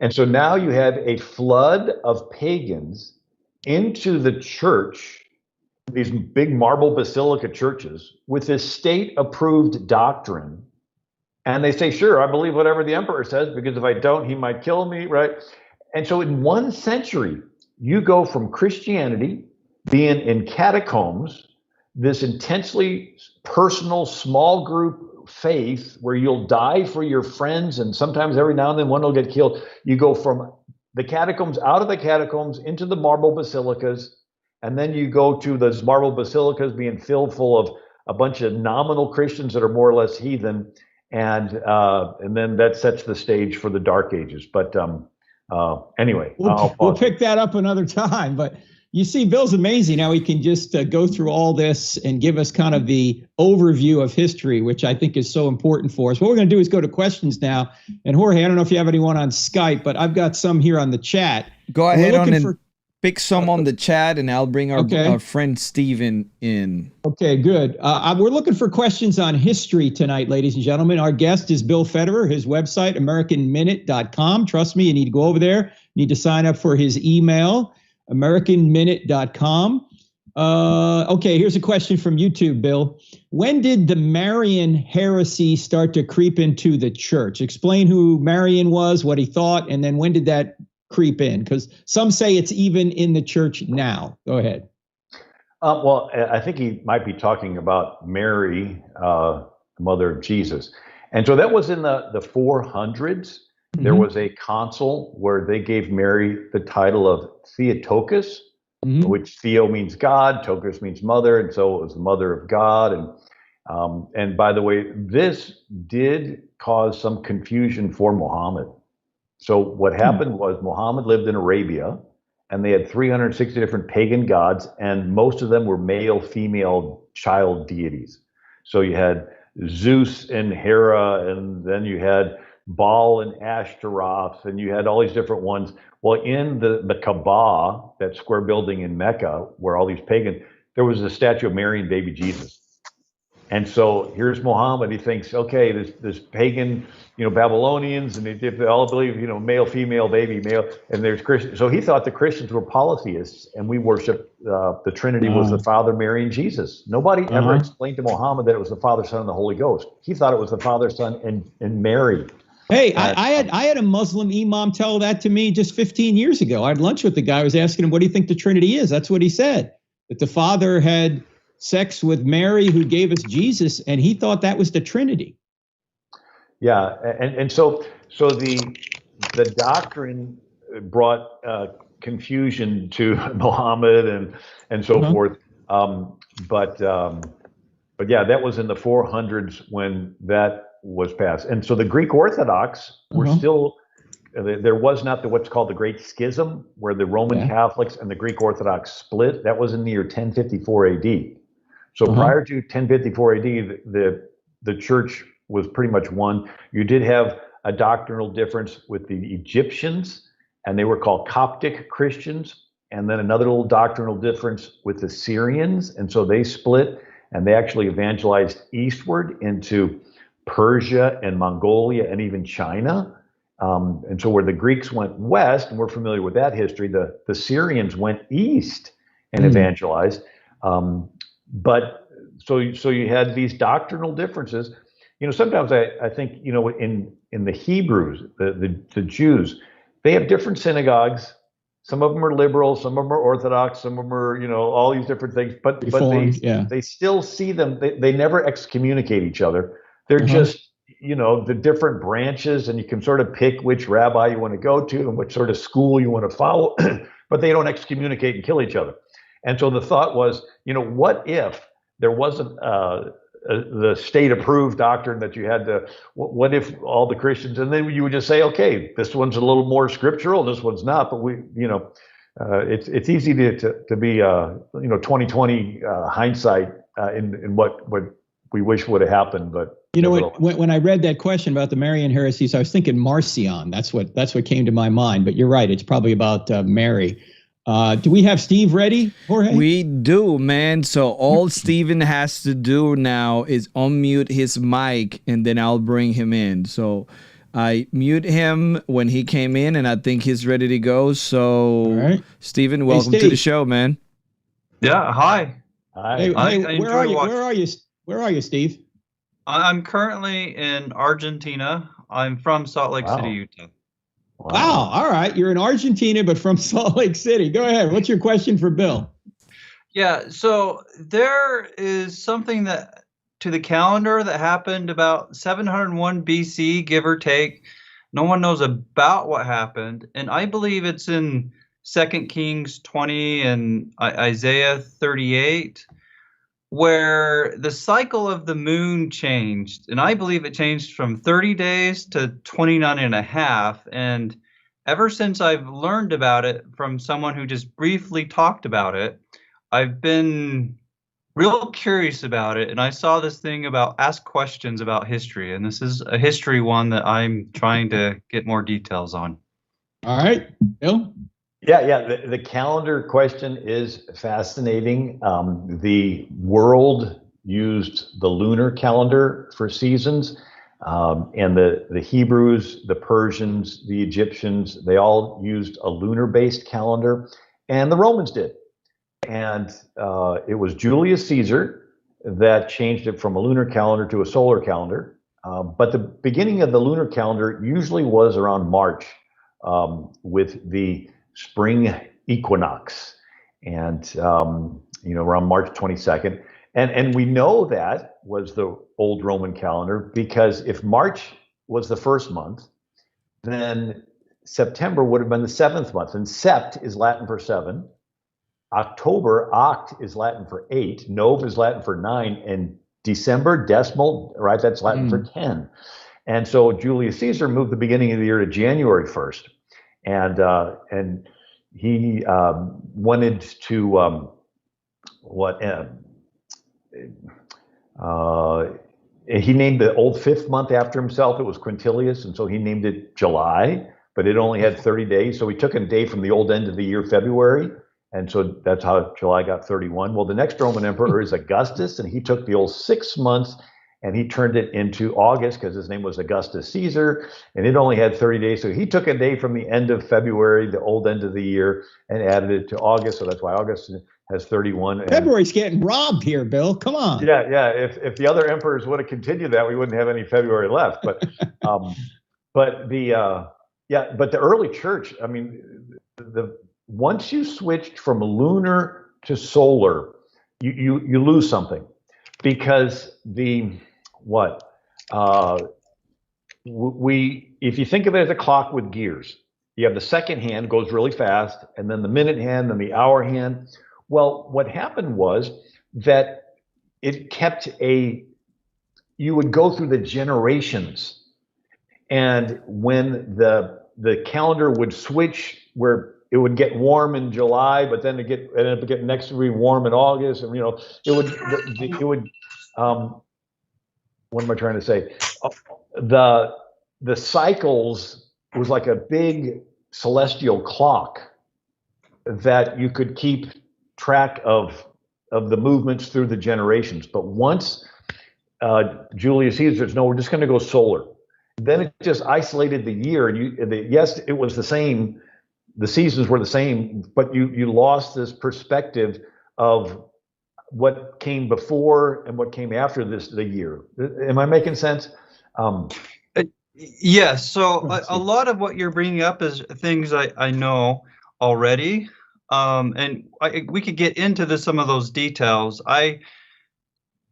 And so now you have a flood of pagans into the church, these big marble basilica churches, with this state-approved doctrine. And they say, sure, I believe whatever the emperor says, because if I don't, he might kill me, right? And so in 1 century, you go from Christianity being in catacombs, this intensely personal, small group faith where you'll die for your friends, and sometimes every now and then one will get killed. You go from the catacombs, out of the catacombs, into the marble basilicas, and then you go to those marble basilicas being filled full of a bunch of nominal Christians that are more or less heathen, and then that sets the stage for the Dark Ages. But anyway, we'll pick that up another time. But you see, Bill's amazing how he can just go through all this and give us kind of the overview of history, which I think is so important for us. What we're going to do is go to questions now. And Jorge, I don't know if you have anyone on Skype, but I've got some here on the chat. Go ahead and pick some on the chat, and I'll bring our friend Steven in. Okay, good. We're looking for questions on history tonight, ladies and gentlemen. Our guest is Bill Federer. His website, AmericanMinute.com. Trust me, you need to go over there. You need to sign up for his email, AmericanMinute.com. Okay, here's a question from YouTube, Bill. When did the Marian heresy start to creep into the church? Explain who Marian was, what he thought, and then when did that creep in? Because some say it's even in the church now. Go ahead. Well, I think he might be talking about Mary, the mother of Jesus. And so that was in the 400s. Mm-hmm. There was a council where they gave Mary the title of Theotokos, mm-hmm. which Theo means God, Tokos means mother, and so it was the mother of God. And by the way, this did cause some confusion for Muhammad. So what happened was Muhammad lived in Arabia, and they had 360 different pagan gods, and most of them were male, female, child deities. So you had Zeus and Hera, and then you had Baal and Ashtaroth, and you had all these different ones. Well, in the Kaaba, that square building in Mecca, where all these pagans, there was a statue of Mary and baby Jesus. And so here's Muhammad. He thinks, okay, this pagan, Babylonians, and they all believe, male, female, baby, male, and there's Christians. So he thought the Christians were polytheists, and we worship the Trinity was the Father, Mary, and Jesus. Nobody ever explained to Muhammad that it was the Father, Son, and the Holy Ghost. He thought it was the Father, Son, and Mary. Hey, I had a Muslim imam tell that to me just 15 years ago. I had lunch with the guy. I was asking him, what do you think the Trinity is? That's what he said, that the Father had sex with Mary, who gave us Jesus, and he thought that was the Trinity. Yeah, and so the doctrine brought confusion to Muhammad and so forth. But yeah, that was in the 400s when that was passed. And so the Greek Orthodox were still, there was not what's called the Great Schism, where the Roman Catholics and the Greek Orthodox split. That was in the year 1054 AD. So prior to 1054 AD, the church was pretty much one. You did have a doctrinal difference with the Egyptians, and they were called Coptic Christians, and then another little doctrinal difference with the Syrians, and so they split, and they actually evangelized eastward into Persia and Mongolia and even China. And so where the Greeks went west, and we're familiar with that history, the Syrians went east and evangelized. But so you had these doctrinal differences. Sometimes I think, in the Hebrews, the Jews, they have different synagogues. Some of them are liberal, some of them are Orthodox, some of them are, all these different things. But they still see them. They never excommunicate each other. They're just, the different branches, and you can sort of pick which rabbi you want to go to and which sort of school you want to follow. But they don't excommunicate and kill each other. And so the thought was, what if there wasn't the state-approved doctrine that you had to? What if all the Christians, and then you would just say, okay, this one's a little more scriptural, this one's not. But it's easy to be 2020 hindsight in what we wish would have happened. But when I read that question about the Marian heresies, I was thinking Marcion. That's what came to my mind. But you're right; it's probably about Mary. Do we have Steve ready, Jorge? We do, man. So all Steven has to do now is unmute his mic, and then I'll bring him in. So I mute him when he came in, and I think he's ready to go. So, right. Steven, welcome to the show, man. Yeah, hi. Hey, where are you? Where are you, Steve? I'm currently in Argentina. I'm from Salt Lake City, Utah. Wow. All right. You're in Argentina, but from Salt Lake City. Go ahead. What's your question for Bill? Yeah. So there is something that to the calendar that happened about 701 BC, give or take. No one knows about what happened, and I believe it's in 2 Kings 20 and Isaiah 38, where the cycle of the moon changed, and I believe it changed from 30 days to 29 and a half. And ever since I've learned about it from someone who just briefly talked about it, I've been real curious about it. And I saw this thing about ask questions about history, and this is a history one that I'm trying to get more details on. All right, Bill? Yeah. The calendar question is fascinating. The world used the lunar calendar for seasons, and the Hebrews, the Persians, the Egyptians, they all used a lunar-based calendar, and the Romans did. And it was Julius Caesar that changed it from a lunar calendar to a solar calendar. But the beginning of the lunar calendar usually was around March, with the spring equinox, and around March 22nd. And we know that was the old Roman calendar, because if March was the first month, then September would have been the seventh month. And sept is Latin for 7. October, oct, is Latin for 8. Nov is Latin for 9. And December, decimal, right? That's Latin for 10. And so Julius Caesar moved the beginning of the year to January 1st. And he wanted to he named the old fifth month after himself. It was Quintilius, and so he named it July, but it only had 30 days. So he took a day from the old end of the year, February, and so that's how July got 31. Well, the next Roman emperor is Augustus, and he took the old 6 months and he turned it into August, because his name was Augustus Caesar, and it only had 30 days. So he took a day from the end of February, the old end of the year, and added it to August. So that's why August has 31. February's getting robbed here, Bill. Come on. Yeah. If the other emperors would have continued that, we wouldn't have any February left. But but the early church, I mean, once you switched from lunar to solar, you lose something, because if you think of it as a clock with gears, you have the second hand goes really fast, and then the minute hand, then the hour hand. Well, what happened was that it kept you would go through the generations, and when the calendar would switch, where it would get warm in July, but then it ended up getting next week warm in August, and it would what am I trying to say? The cycles was like a big celestial clock that you could keep track of the movements through the generations. But once Julius Caesar says, no, we're just going to go solar, then it just isolated the year. And yes, it was the same. The seasons were the same, but you lost this perspective of what came before and what came after the year. Am I making sense? Yes. So a lot of what you're bringing up is things I know already. And we could get into some of those details. I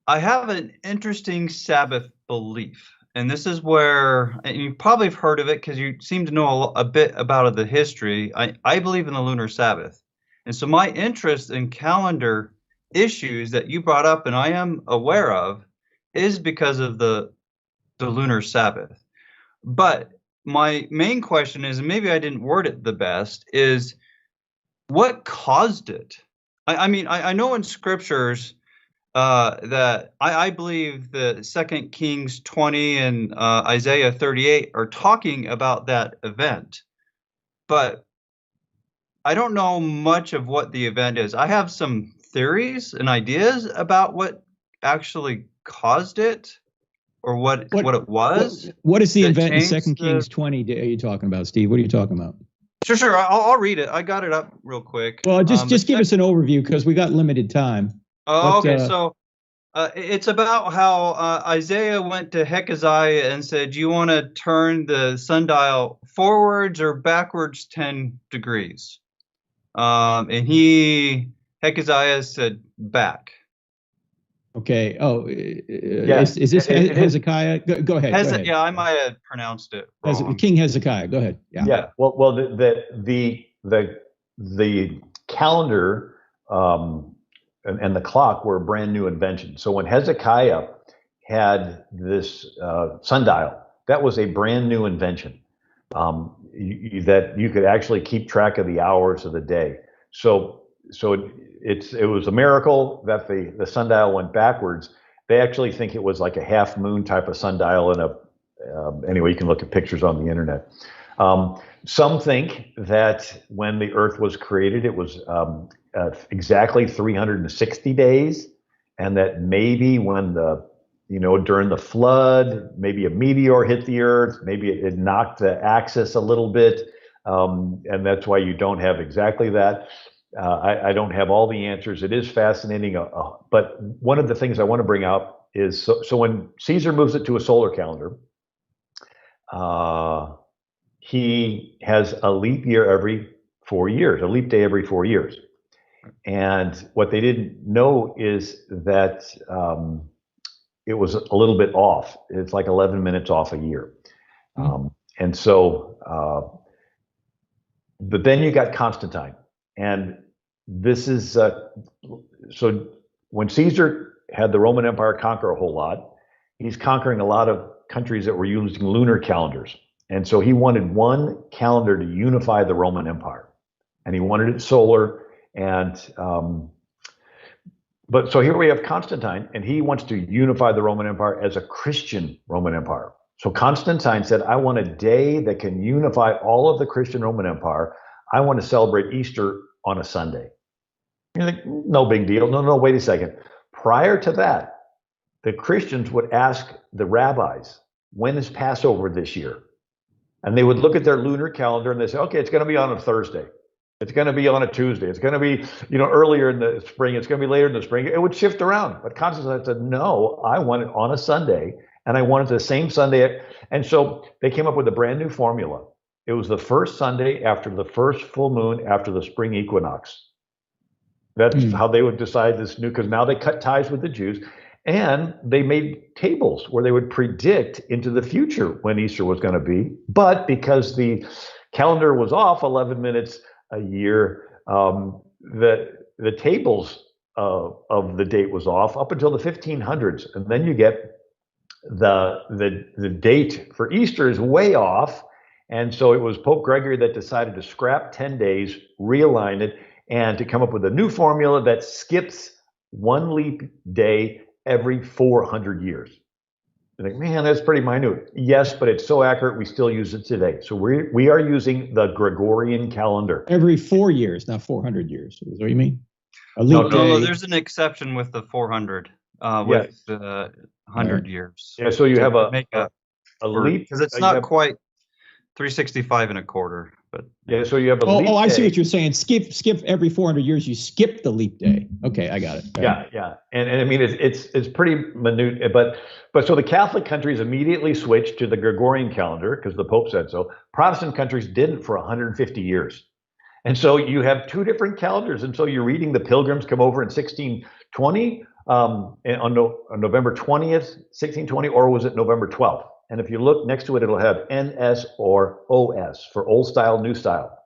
have an interesting Sabbath belief, and this is where, and you probably have heard of it because you seem to know a bit about the history. I believe in the lunar Sabbath, and so my interest in calendar issues that you brought up and I am aware of is because of the lunar Sabbath. But my main question is, and maybe I didn't word it the best, is what caused it? I mean, I know in scriptures that I believe the 2 Kings 20 and Isaiah 38 are talking about that event, but I don't know much of what the event is. I have some theories and ideas about what actually caused it, or what it was. What is the event in 2 Kings 20 are you talking about, Steve? What are you talking about? Sure. I'll read it. I got it up real quick. Well, just give us an overview, because we got limited time. Okay. So it's about how Isaiah went to Hezekiah and said, "You want to turn the sundial forwards or backwards 10 degrees?" And Hezekiah said back. Okay. Oh, Yeah, is this it is. Hezekiah? Go ahead. Go ahead. Yeah, I might have pronounced it wrong. King Hezekiah. Go ahead. Yeah. Yeah. Well, the calendar and the clock were a brand new invention. So when Hezekiah had this sundial, that was a brand new invention, that you could actually keep track of the hours of the day. So it was a miracle that the sundial went backwards. They actually think it was like a half moon type of sundial, and anyway, you can look at pictures on the internet. Some think that when the Earth was created, it was exactly 360 days, and that maybe when during the flood, maybe a meteor hit the Earth, maybe it knocked the axis a little bit, and that's why you don't have exactly that. I don't have all the answers. It is fascinating, but one of the things I want to bring up is so when Caesar moves it to a solar calendar, he has a leap year every 4 years, a leap day every 4 years. And what they didn't know is that it was a little bit off. It's like 11 minutes off a year. And so, but then you got Constantine. And this is, so when Caesar had the Roman Empire conquer a whole lot, he's conquering a lot of countries that were using lunar calendars. And so he wanted one calendar to unify the Roman Empire. And he wanted it solar. And, but so here we have Constantine, and he wants to unify the Roman Empire as a Christian Roman Empire. So Constantine said, I want a day that can unify all of the Christian Roman Empire. I want to celebrate Easter on a Sunday. You're like, no big deal. No, wait a second. Prior to that, the Christians would ask the rabbis, when is Passover this year? And they would look at their lunar calendar and they say, okay, it's going to be on a Thursday. It's going to be on a Tuesday. It's going to be, earlier in the spring. It's going to be later in the spring. It would shift around. But Constantine said, no, I want it on a Sunday, and I want it the same Sunday. And so they came up with a brand new formula. It was the first Sunday after the first full moon after the spring equinox. That's how they would decide this new, because now they cut ties with the Jews, and they made tables where they would predict into the future when Easter was going to be. But because the calendar was off 11 minutes a year, the tables of the date was off up until the 1500s, and then you get the date for Easter is way off. And so it was Pope Gregory that decided to scrap 10 days, realign it, and to come up with a new formula that skips one leap day every 400 years. You're like, man, that's pretty minute. Yes, but it's so accurate, we still use it today. So we are using the Gregorian calendar. Every 4 years, not 400 years. Is that what you mean? A leap day. No, there's an exception with the 400, with the 100 years. Yeah, so you have a leap. Because it's not quite 365 and a quarter. But yeah, so you have a leap day. I see what you're saying. Skip every 400 years. You skip the leap day. Okay, I got it. Yeah. And I mean, it's pretty minute, but so the Catholic countries immediately switched to the Gregorian calendar because the Pope said so. Protestant countries didn't for 150 years. And so you have two different calendars. And so you're reading the Pilgrims come over in 1620, on November 20th, 1620, or was it November 12th? And if you look next to it, it'll have NS or OS for old style, new style,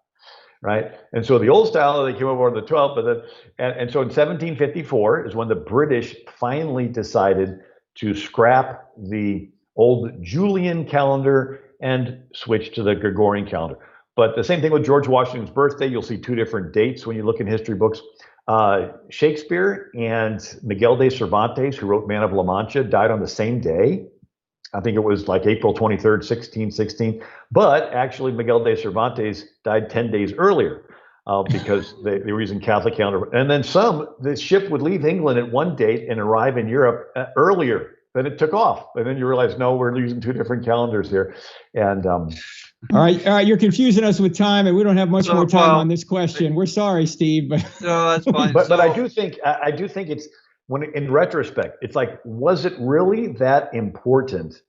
right? And so the old style, they came over on the 12th, but then, and so in 1754 is when the British finally decided to scrap the old Julian calendar and switch to the Gregorian calendar. But the same thing with George Washington's birthday. You'll see two different dates when you look in history books. Shakespeare and Miguel de Cervantes, who wrote Man of La Mancha, died on the same day. I think it was like April 23rd, 1616. But actually, Miguel de Cervantes died 10 days earlier because they were using Catholic calendar. And then the ship would leave England at one date and arrive in Europe earlier than it took off. And then you realize, no, we're using two different calendars here. And all right. You're confusing us with time, and we don't have much more time on this question. We're sorry, Steve. But no, that's fine. But I do think it's, when in retrospect, it's like, was it really that important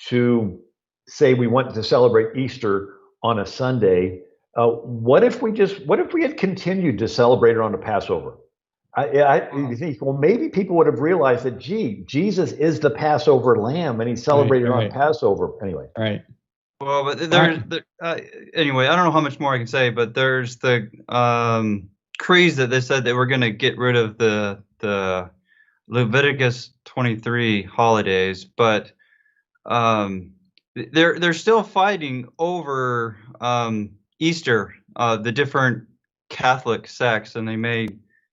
to say we want to celebrate Easter on a Sunday? What if we had continued to celebrate it on a Passover? You think, well, maybe people would have realized that, gee, Jesus is the Passover lamb and he's celebrated on Passover. Anyway. Right. Well, but anyway, I don't know how much more I can say, but there's the creeds that they said they were going to get rid of the Leviticus 23 holidays, but they're still fighting over Easter, the different Catholic sects, and they may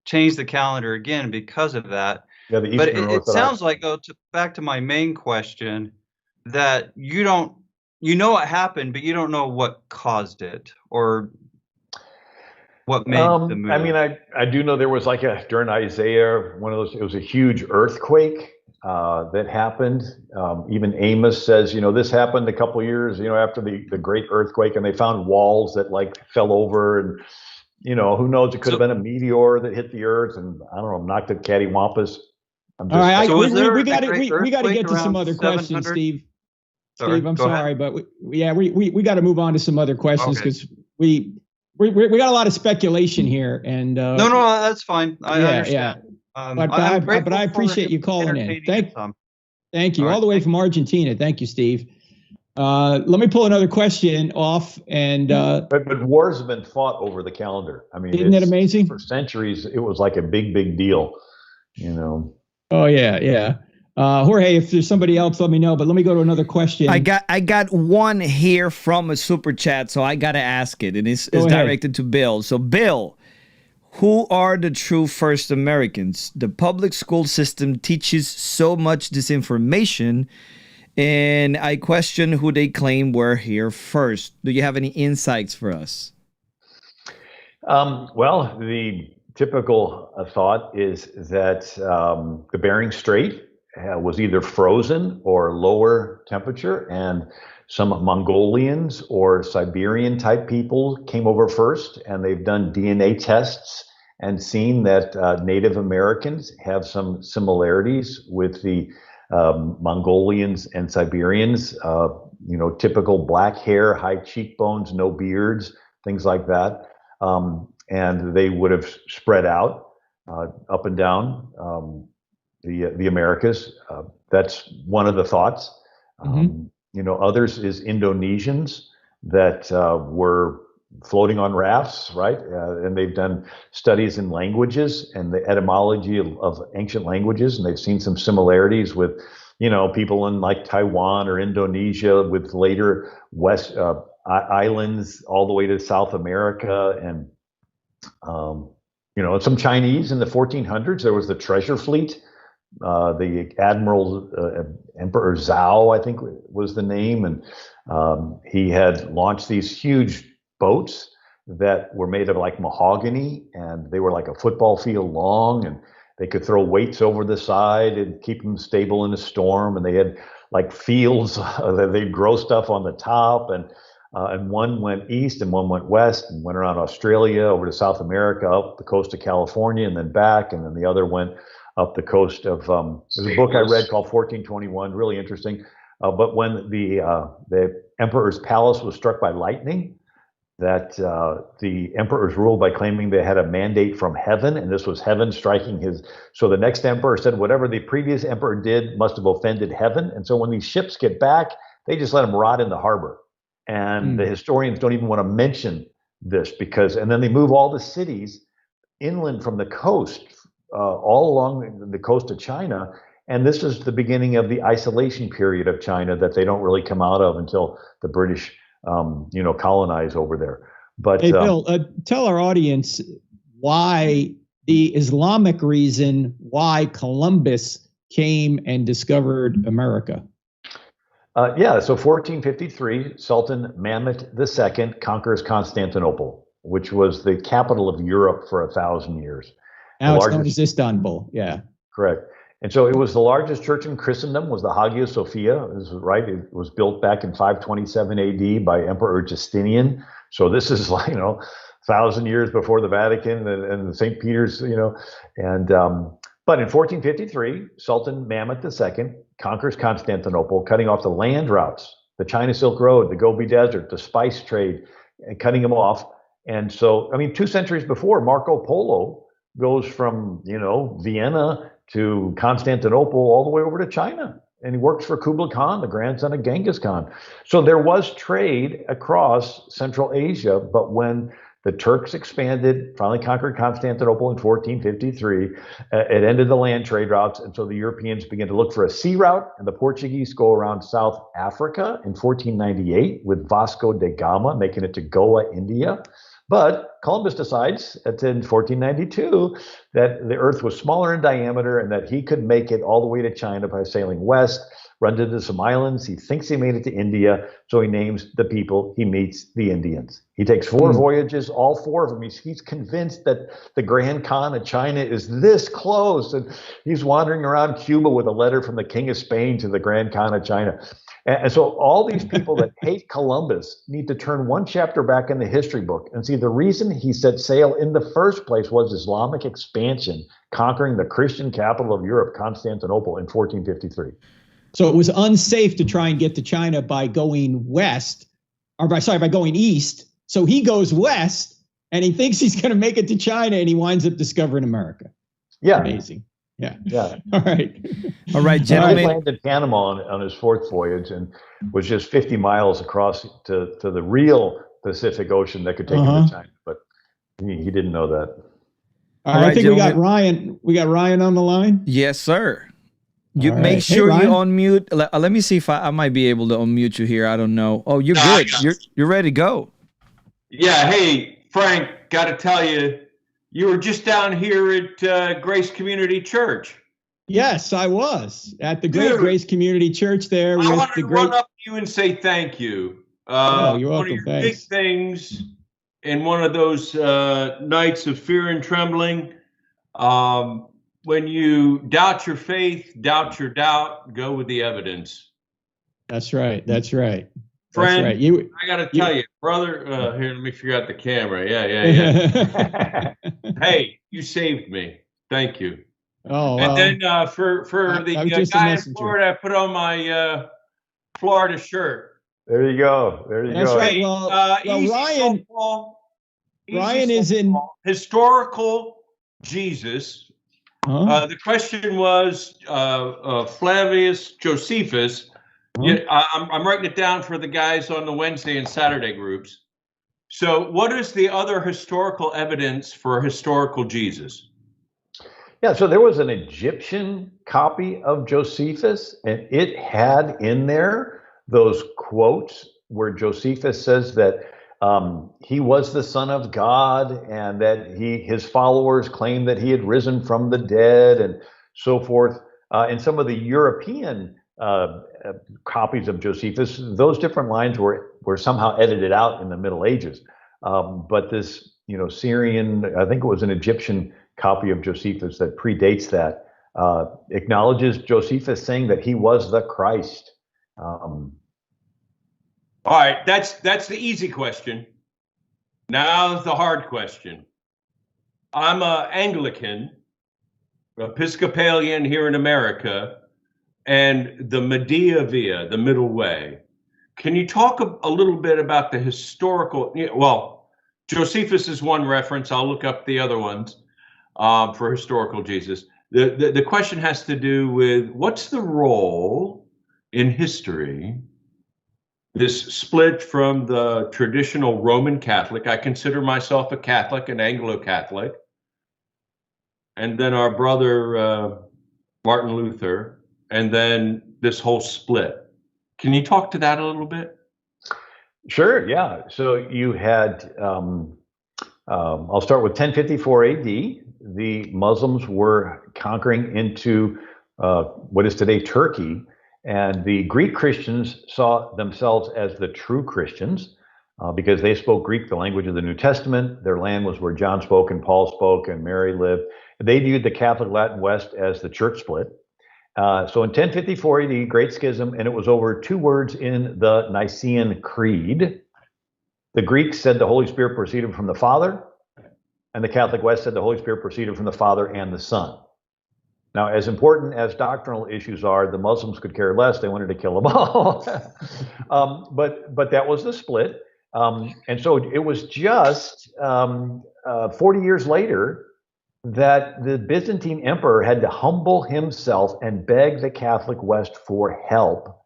change the calendar again because of that. Yeah, but it sounds like, though, back to my main question, that you know what happened, but you don't know what caused it or what made the move. I mean, I do know there was during Isaiah, one of those, it was a huge earthquake that happened. Even Amos says, this happened a couple of years, after the great earthquake, and they found walls that fell over, and who knows, it could have been a meteor that hit the earth and I don't know, knocked it cattywampus. All right, we got to get to some other questions, Steve. Steve, I'm sorry, but we got to move on to some other questions because we got a lot of speculation here, and no, that's fine. I understand. But I appreciate you calling in. Thank you all the way from Argentina. Thank you, Steve. Let me pull another question off, and but wars have been fought over the calendar. I mean, isn't that amazing? For centuries, it was like a big deal. Oh yeah. Jorge, if there's somebody else, let me know. But let me go to another question. I got one here from a super chat, so I gotta ask it, and it's directed to Bill. So, Bill, who are the true first Americans? The public school system teaches so much disinformation, and I question who they claim were here first. Do you have any insights for us? Well, the typical thought is that the Bering Strait was either frozen or lower temperature, and some Mongolians or Siberian type people came over first, and they've done DNA tests and seen that Native Americans have some similarities with the Mongolians and Siberians, typical black hair, high cheekbones, no beards, things like that. And they would have spread out up and down the Americas. That's one of the thoughts. Others is Indonesians that were floating on rafts, right? And they've done studies in languages and the etymology of ancient languages, and they've seen some similarities with, people in Taiwan or Indonesia with later West islands all the way to South America, and some Chinese in the 1400s. There was the treasure fleet. The Admiral Emperor Zhao, I think was the name, and he had launched these huge boats that were made of mahogany, and they were like a football field long, and they could throw weights over the side and keep them stable in a storm. And they had fields that they'd grow stuff on the top, and one went east and one went west and went around Australia over to South America, up the coast of California, and then back, and then the other went up the coast of, there's a book I read called 1421, really interesting. But when the emperor's palace was struck by lightning, that the emperors ruled by claiming they had a mandate from heaven, and this was heaven striking his. So the next emperor said whatever the previous emperor did must have offended heaven. And so when these ships get back, they just let them rot in the harbor. And the historians don't even want to mention this and then they move all the cities inland from the coast, all along the coast of China. And this is the beginning of the isolation period of China that they don't really come out of until the British, colonize over there. But hey, Bill, tell our audience why the Islamic reason why Columbus came and discovered America. So 1453, Sultan Mehmed II conquers Constantinople, which was the capital of Europe for 1,000 years. Now it's known as Istanbul. Yeah. Correct. And so it was the largest church in Christendom, was the Hagia Sophia. This was right. It was built back in 527 AD by Emperor Justinian. So this is 1,000 years before the Vatican and St. Peter's, but in 1453, Sultan Mehmed II conquers Constantinople, cutting off the land routes, the China Silk Road, the Gobi Desert, the spice trade, and cutting them off. And so, 2 centuries before, Marco Polo goes from, Vienna to Constantinople all the way over to China. And he works for Kublai Khan, the grandson of Genghis Khan. So there was trade across Central Asia, but when the Turks expanded, finally conquered Constantinople in 1453, it ended the land trade routes, and so the Europeans began to look for a sea route, and the Portuguese go around South Africa in 1498 with Vasco da Gama, making it to Goa, India. But Columbus decides in 1492 that the Earth was smaller in diameter and that he could make it all the way to China by sailing west, runs into some islands. He thinks he made it to India, so he names the people he meets the Indians. He takes 4 voyages, all 4 of them. He's convinced that the Grand Khan of China is this close, and he's wandering around Cuba with a letter from the King of Spain to the Grand Khan of China. And so all these people that hate Columbus need to turn 1 chapter back in the history book and see the reason he set sail in the first place was Islamic expansion, conquering the Christian capital of Europe, Constantinople, in 1453. So it was unsafe to try and get to China by going west, or by going east. So he goes west and he thinks he's going to make it to China, and he winds up discovering America. Yeah. Amazing. Yeah. Yeah. All right. All right, gentlemen. He landed in Panama on his 4th voyage and was just 50 miles across to the real Pacific Ocean that could take him to China. But he didn't know that. All right, I think gentlemen. We got Ryan on the line. Yes, sir. You All make right. sure Hey, you unmute. Let me see if I might be able to unmute you here. I don't know. Oh, you're good. You're ready to go. Yeah. Hey, Frank, got to tell you, you were just down here at Grace Community Church. Yes, I was at the Great Grace Community Church there. I wanted to run up to you and say thank you. Oh, you're welcome. One of your big things in one of those nights of fear and trembling, when you doubt your faith, doubt your doubt, go with the evidence. That's right. That's right. Friend, that's right. I got to tell you, brother, here, let me figure out the camera. Yeah. Hey, you saved me. Thank you. Oh, and then for the guy in Florida, I put on my Florida shirt. There you go. There you That's go. right. Well, Ryan is in historical Jesus. Huh? The question was Flavius Josephus. Yeah, I'm writing it down for the guys on the Wednesday and Saturday groups. So what is the other historical evidence for historical Jesus? Yeah, so there was an Egyptian copy of Josephus, and it had in there those quotes where Josephus says that he was the Son of God, and that his followers claimed that he had risen from the dead, and so forth. And some of the European copies of Josephus, those different lines were somehow edited out in the Middle Ages. But this, Syrian, I think it was an Egyptian copy of Josephus that predates that, acknowledges Josephus saying that he was the Christ. All right, that's the easy question. Now the hard question. I'm an Anglican, Episcopalian here in America, and the Medea Via, the middle way. Can you talk a little bit about the historical? Well, Josephus is one reference. I'll look up the other ones for historical Jesus. The question has to do with what's the role in history, this split from the traditional Roman Catholic. I consider myself a Catholic, an Anglo-Catholic. And then our brother, Martin Luther, and then this whole split. Can you talk to that a little bit? Sure, yeah. So you had, I'll start with 1054 AD. The Muslims were conquering into what is today Turkey, and the Greek Christians saw themselves as the true Christians because they spoke Greek, the language of the New Testament. Their land was where John spoke and Paul spoke and Mary lived. They viewed the Catholic Latin West as the church split. So in 1054 AD, Great Schism, and it was over 2 words in the Nicene Creed. The Greeks said the Holy Spirit proceeded from the Father, and the Catholic West said the Holy Spirit proceeded from the Father and the Son. Now, as important as doctrinal issues are, the Muslims could care less. They wanted to kill them all. But that was the split. And so it was just 40 years later that the Byzantine emperor had to humble himself and beg the Catholic West for help.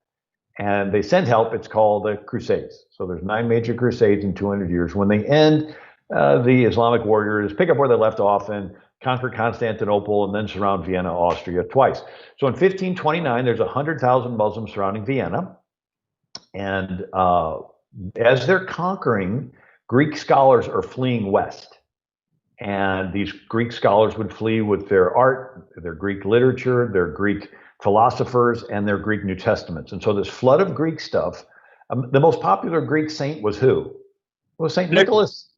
And they sent help. It's called the Crusades. So there's 9 major crusades in 200 years. When they end, the Islamic warriors pick up where they left off and conquer Constantinople and then surround Vienna, Austria twice. So in 1529, there's 100,000 Muslims surrounding Vienna. And as they're conquering, Greek scholars are fleeing west. And these Greek scholars would flee with their art, their Greek literature, their Greek philosophers, and their Greek New Testaments. And so this flood of Greek stuff, the most popular Greek saint was who? It was St. Nicholas.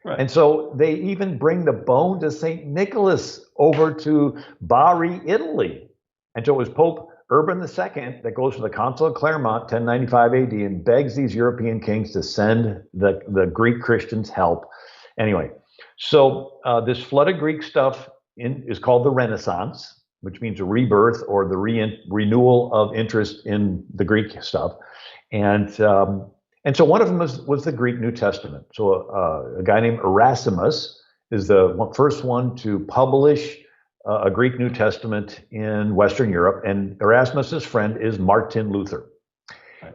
Right. And so they even bring the bones of St. Nicholas over to Bari, Italy. And so it was Pope Urban II that goes to the Council of Clermont, 1095 AD, and begs these European kings to send the Greek Christians help. Anyway, so this flood of Greek stuff is called the Renaissance, which means a rebirth or the renewal of interest in the Greek stuff. And so one of them was the Greek New Testament. So a guy named Erasmus is the first one to publish a Greek New Testament in Western Europe. And Erasmus's friend is Martin Luther.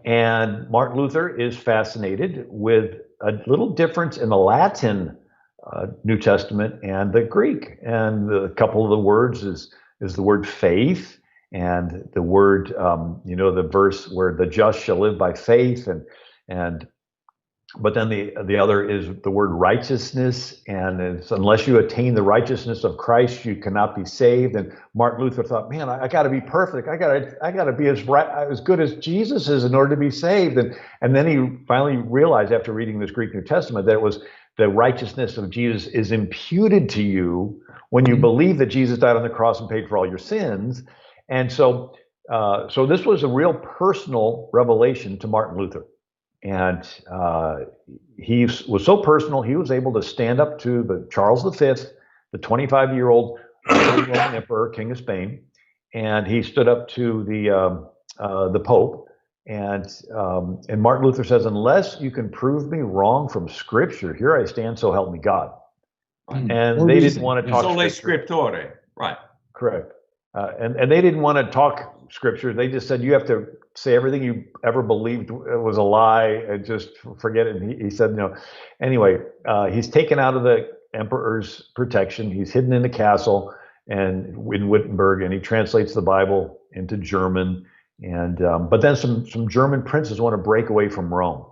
And Martin Luther is fascinated with a little difference in the Latin New Testament and the Greek. And a couple of the words is the word faith, and the word, the verse where the just shall live by faith, but then the other is the word righteousness, and it's unless you attain the righteousness of Christ, you cannot be saved. And Martin Luther thought, man, I got to be perfect. I got to be as good as Jesus is in order to be saved. And then he finally realized after reading this Greek New Testament that it was the righteousness of Jesus is imputed to you when you believe that Jesus died on the cross and paid for all your sins. And so this was a real personal revelation to Martin Luther. And he was so personal, he was able to stand up to the Charles V, the 25-year-old Roman emperor, king of Spain, and he stood up to the Pope. And Martin Luther says, unless you can prove me wrong from Scripture, here I stand, so help me God. And they didn't want to talk Sole Scripture. Scriptore, right? Correct. And they didn't want to talk Scripture. They just said, you have to say everything you ever believed was a lie and just forget it. And he said, no. Anyway, he's taken out of the emperor's protection. He's hidden in a castle and in Wittenberg, and he translates the Bible into German. And but then some German princes want to break away from Rome,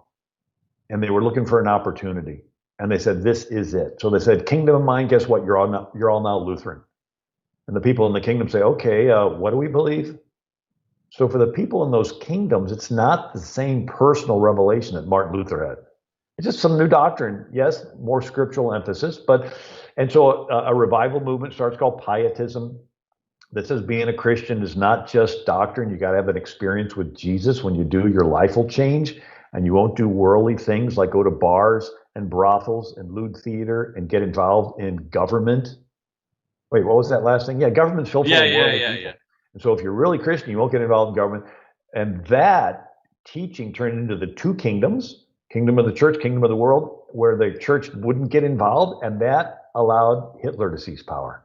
and they were looking for an opportunity. And they said, this is it. So they said, kingdom of mine, guess what? You're all now Lutheran. And the people in the kingdom say, okay, what do we believe? So for the people in those kingdoms, it's not the same personal revelation that Martin Luther had. It's just some new doctrine. Yes, more scriptural emphasis. And so a revival movement starts called Pietism that says being a Christian is not just doctrine. You got to have an experience with Jesus. When you do, your life will change, and you won't do worldly things like go to bars and brothels and lewd theater and get involved in government. Wait, what was that last thing? Yeah, government's filled full of worldly people. And so if you're really Christian, you won't get involved in government. And that teaching turned into the two kingdoms, kingdom of the church, kingdom of the world, where the church wouldn't get involved. And that allowed Hitler to seize power,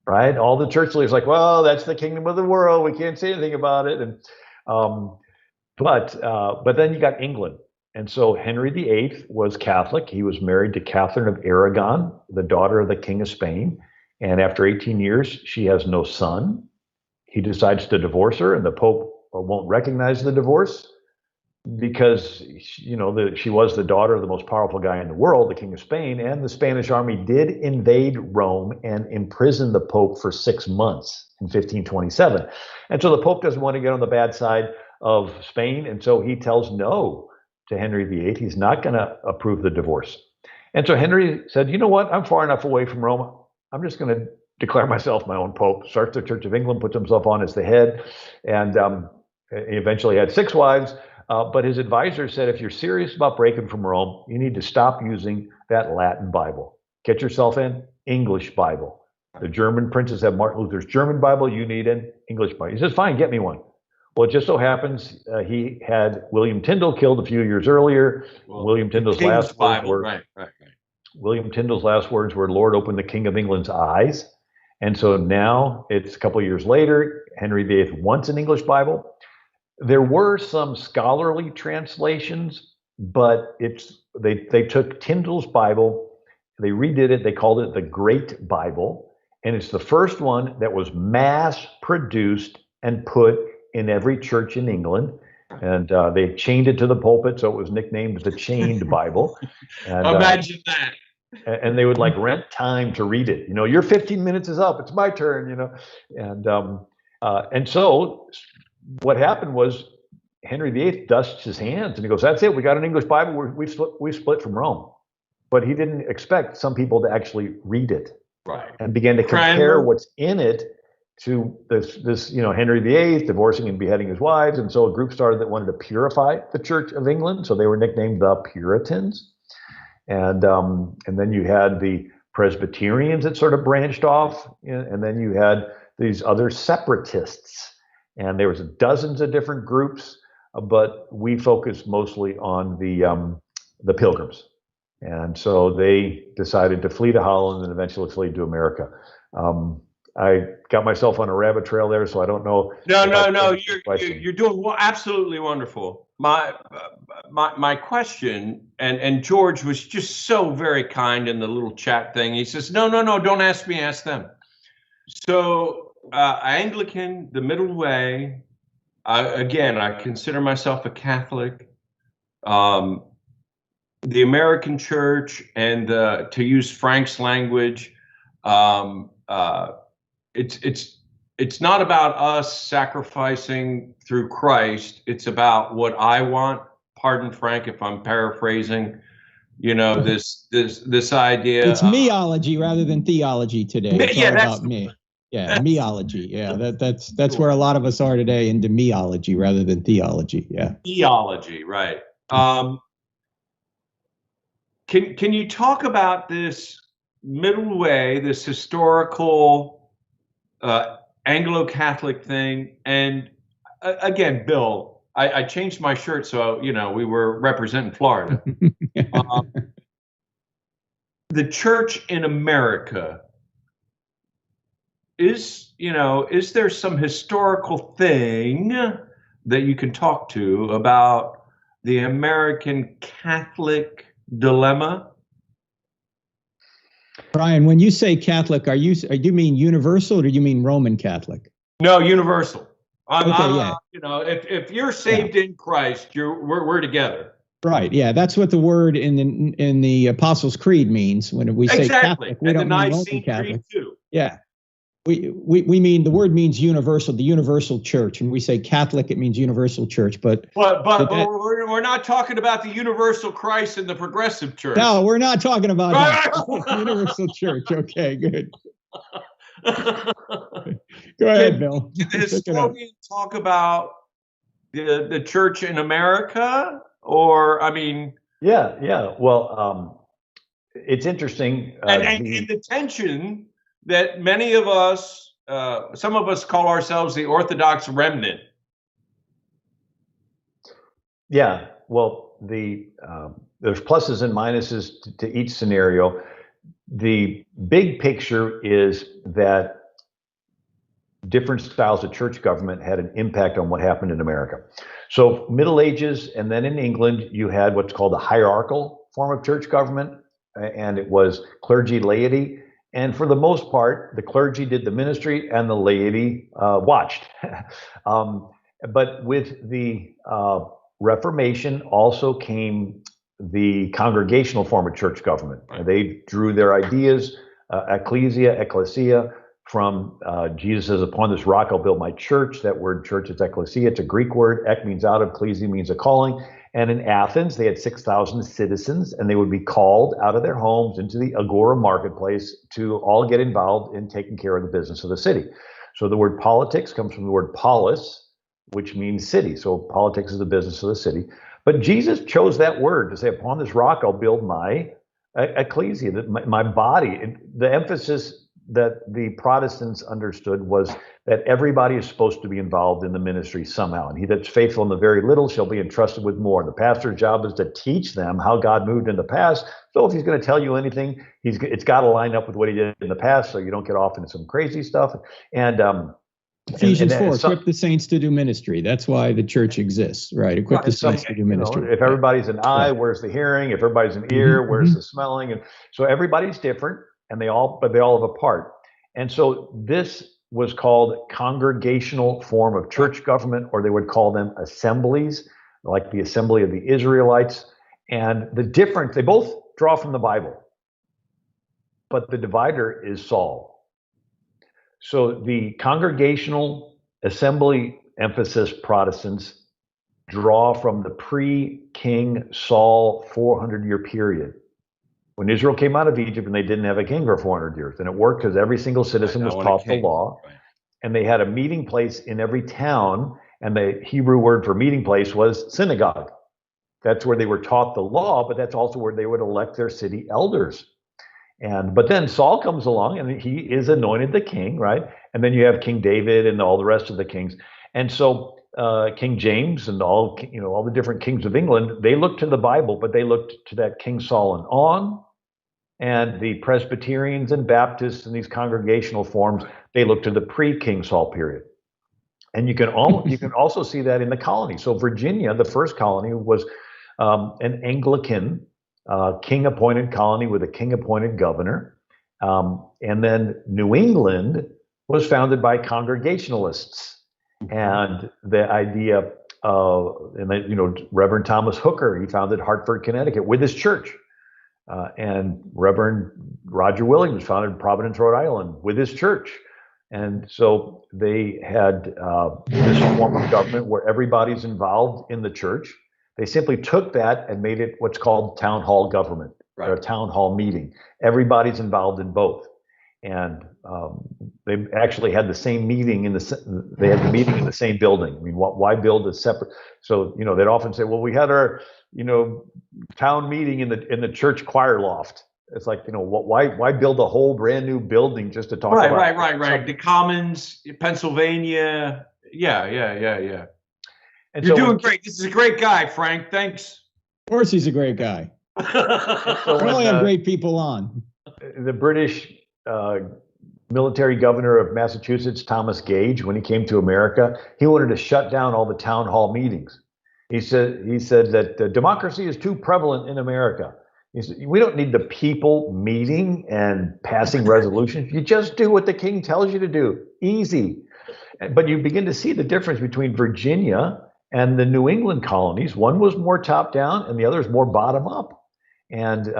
right? All the church leaders like, well, that's the kingdom of the world. We can't say anything about it. And but then you got England. And so Henry VIII was Catholic. He was married to Catherine of Aragon, the daughter of the King of Spain. And after 18 years, she has no son. He decides to divorce her, and the Pope won't recognize the divorce because, she was the daughter of the most powerful guy in the world, the King of Spain, and the Spanish army did invade Rome and imprison the Pope for 6 months in 1527. And so the Pope doesn't want to get on the bad side of Spain, and so he tells no to Henry VIII. He's not going to approve the divorce. And so Henry said, you know what? I'm far enough away from Rome. I'm just going to declare myself my own pope, starts the Church of England, puts himself on as the head, and he eventually had 6 wives. But his advisor said, if you're serious about breaking from Rome, you need to stop using that Latin Bible. Get yourself an English Bible. The German princes have Martin Luther's German Bible. You need an English Bible. He says, fine, get me one. Well, it just so happens he had William Tyndale killed a few years earlier. William Tyndale's last Bible, were, right. William Tyndale's last words were, "Lord, open the King of England's eyes." And so now it's a couple of years later, Henry VIII wants an English Bible. There were some scholarly translations, but they took Tyndale's Bible, they redid it, they called it the Great Bible, and it's the first one that was mass produced and put in every church in England. And they chained it to the pulpit, so it was nicknamed the Chained Bible. And, imagine that. And they would like rent time to read it. Your 15 minutes is up. It's my turn. And so what happened was Henry VIII dusts his hands and he goes, "That's it. We got an English Bible. We split from Rome." But he didn't expect some people to actually read it, right? And began to compare what's in it to this Henry VIII divorcing and beheading his wives. And so a group started that wanted to purify the Church of England. So they were nicknamed the Puritans. And then you had the Presbyterians that sort of branched off. And then you had these other separatists. And there was dozens of different groups, but we focused mostly on the Pilgrims. And so they decided to flee to Holland and eventually flee to America. I got myself on a rabbit trail there, so I don't know. No. You're doing absolutely wonderful. My question, and George was just so very kind in the little chat thing. He says, no, don't ask me, ask them. So Anglican, the middle way. Again, I consider myself a Catholic. The American Church, and to use Frank's language, it's not about us sacrificing through Christ. It's about what I want. Pardon, Frank, if I'm paraphrasing. This idea. It's meology rather than theology today. It's all about me. Yeah, meology. Yeah, that's where a lot of us are today, into meology rather than theology. Yeah. Theology, right? Can you talk about this middle way, this historical Anglo-Catholic thing? And again, Bill, I changed my shirt, so we were representing Florida. The church in America, is there some historical thing that you can talk to about the American Catholic dilemma? Brian, when you say Catholic, do you mean universal or do you mean Roman Catholic? No, universal. Yeah. If you're saved in Christ, we're together. Right. Yeah, that's what the word in the Apostles' Creed means when we say Catholic. We don't mean Roman Catholic. Too. Yeah. We mean, the word means universal, the universal church. When we say Catholic, it means universal church. But we're not talking about the universal Christ in the progressive church. No, we're not talking about that. Universal church. Okay, good. Go ahead, Bill. Did the historian talk about the church in America? Or, I mean... Yeah. Well, it's interesting. And the tension that many of us, some of us call ourselves the Orthodox remnant. Yeah, well, there's pluses and minuses to each scenario. The big picture is that different styles of church government had an impact on what happened in America. So Middle Ages, and then in England, you had what's called a hierarchical form of church government, and it was clergy, laity. And for the most part, the clergy did the ministry and the laity watched. But with the Reformation also came the congregational form of church government. They drew their ideas, ecclesia, from Jesus says, "Upon this rock I'll build my church." That word church is ecclesia. It's a Greek word. Ek means out of, ecclesia means a calling. And in Athens, they had 6,000 citizens, and they would be called out of their homes into the agora marketplace to all get involved in taking care of the business of the city. So the word politics comes from the word polis, which means city. So politics is the business of the city. But Jesus chose that word to say, "Upon this rock I'll build my ecclesia," my body. The emphasis that the Protestants understood was that everybody is supposed to be involved in the ministry somehow. And he that's faithful in the very little shall be entrusted with more. The pastor's job is to teach them how God moved in the past. So if he's going to tell you anything, it's got to line up with what he did in the past so you don't get off into some crazy stuff. And Ephesians 4, equip the saints to do ministry. That's why the church exists, right? Equip the saints to do ministry. If everybody's an eye, where's the hearing? If everybody's an ear, where's the smelling? And so everybody's different, and they all have a part. And so this was called congregational form of church government, or they would call them assemblies, like the assembly of the Israelites. And the difference, they both draw from the Bible, but the divider is Saul. So the congregational assembly emphasis Protestants draw from the pre-King Saul 400-year period. When Israel came out of Egypt and they didn't have a king for 400 years. And it worked because every single citizen was taught the law. Right. And they had a meeting place in every town. And the Hebrew word for meeting place was synagogue. That's where they were taught the law, but that's also where they would elect their city elders. But then Saul comes along and he is anointed the king, right? And then you have King David and all the rest of the kings. And so King James and all the different kings of England, they looked to the Bible, but they looked to that King Saul and on. And the Presbyterians and Baptists and these congregational forms, they looked to the pre-King Saul period. And you can also see that in the colony. So Virginia, the first colony, was an Anglican king-appointed colony with a king-appointed governor. And then New England was founded by Congregationalists. And the idea of, Reverend Thomas Hooker, he founded Hartford, Connecticut with his church. And Reverend Roger Williams founded Providence, Rhode Island with his church. And so they had this form of government where everybody's involved in the church. They simply took that and made it what's called town hall government, right, or a town hall meeting. Everybody's involved in both. And they actually had the same meeting they had the meeting in the same building. I mean, why build a separate? So, they'd often say, well, we had our, town meeting in the church choir loft. It's like, why build a whole brand new building just to talk about? Right. The Commons, Pennsylvania. Yeah. And you're doing great. This is a great guy, Frank. Thanks. Of course, he's a great guy. We only have great people on. The British military governor of Massachusetts, Thomas Gage, when he came to America, he wanted to shut down all the town hall meetings. He said that democracy is too prevalent in America. He said, we don't need the people meeting and passing resolutions. You just do what the king tells you to do. Easy. But you begin to see the difference between Virginia and the New England colonies. One was more top down and the other is more bottom up. And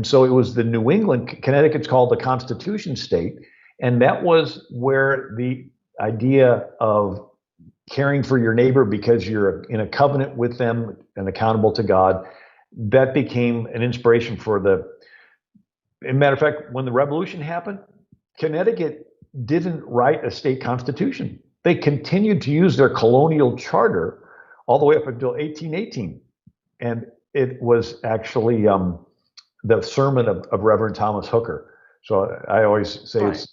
so it was the New England, Connecticut's called the Constitution state. And that was where the idea of caring for your neighbor because you're in a covenant with them and accountable to God, that became an inspiration for as a matter of fact, when the revolution happened, Connecticut didn't write a state constitution. They continued to use their colonial charter all the way up until 1818. And it was actually the sermon of Reverend Thomas Hooker. So I always say, right,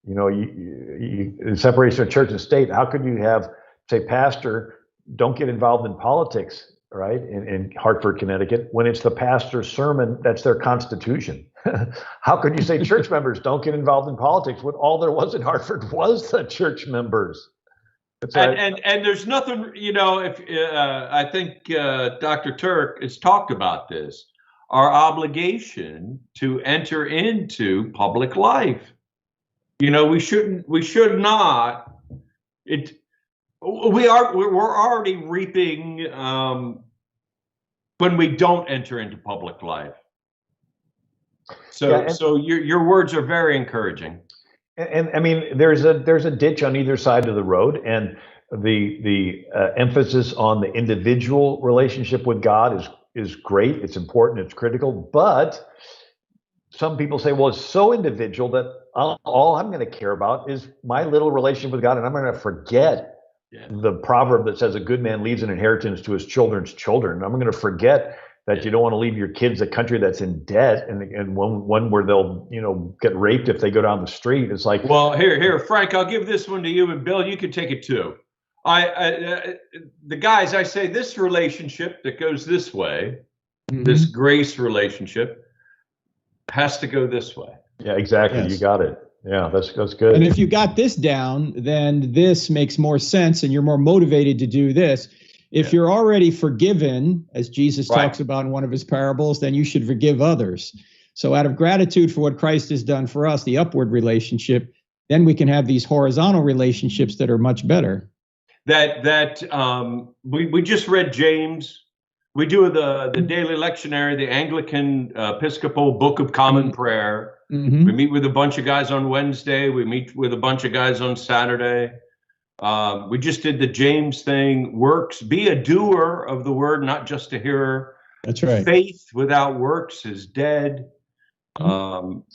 it's, separation of church and state. How could you have, say, pastor, don't get involved in politics, right, in Hartford, Connecticut, when it's the pastor's sermon, that's their constitution? How could you say church members don't get involved in politics when all there was in Hartford was the church members? And there's nothing, if I think Dr. Turek has talked about this, our obligation to enter into public life. We should not. We're already reaping when we don't enter into public life. So your words are very encouraging. And I mean, there's a ditch on either side of the road, and the emphasis on the individual relationship with God is great. It's important. It's critical. But some people say, well, it's so individual that all I'm going to care about is my little relationship with God, and I'm going to forget the proverb that says a good man leaves an inheritance to his children's children. I'm going to forget that you don't want to leave your kids a country that's in debt and one where they'll, get raped if they go down the street. It's like, well, here, Frank, I'll give this one to you, and Bill, you can take it too. The guys, I say this relationship that goes this way, this grace relationship, has to go this way. Yeah, exactly. Yes. You got it. Yeah, that's good. And if you got this down, then this makes more sense and you're more motivated to do this. If you're already forgiven, as Jesus talks about in one of his parables, then you should forgive others. So out of gratitude for what Christ has done for us, the upward relationship, then we can have these horizontal relationships that are much better. We just read James. We do the daily lectionary, the Anglican Episcopal Book of Common Prayer. We meet with a bunch of guys on Wednesday. We meet with a bunch of guys on Saturday. We just did the James thing. Works, be a doer of the word, not just a hearer. That's right. Faith without works is dead. Anyway,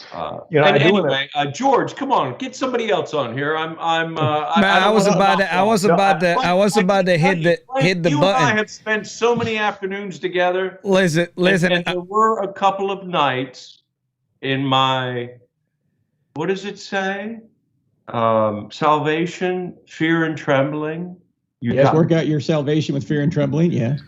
George, come on, get somebody else on here. I was about to hit the button. You and I have spent so many afternoons together. Listen. And there were a couple of nights in my, what does it say? Salvation, fear and trembling. Work out your salvation with fear and trembling. Yeah.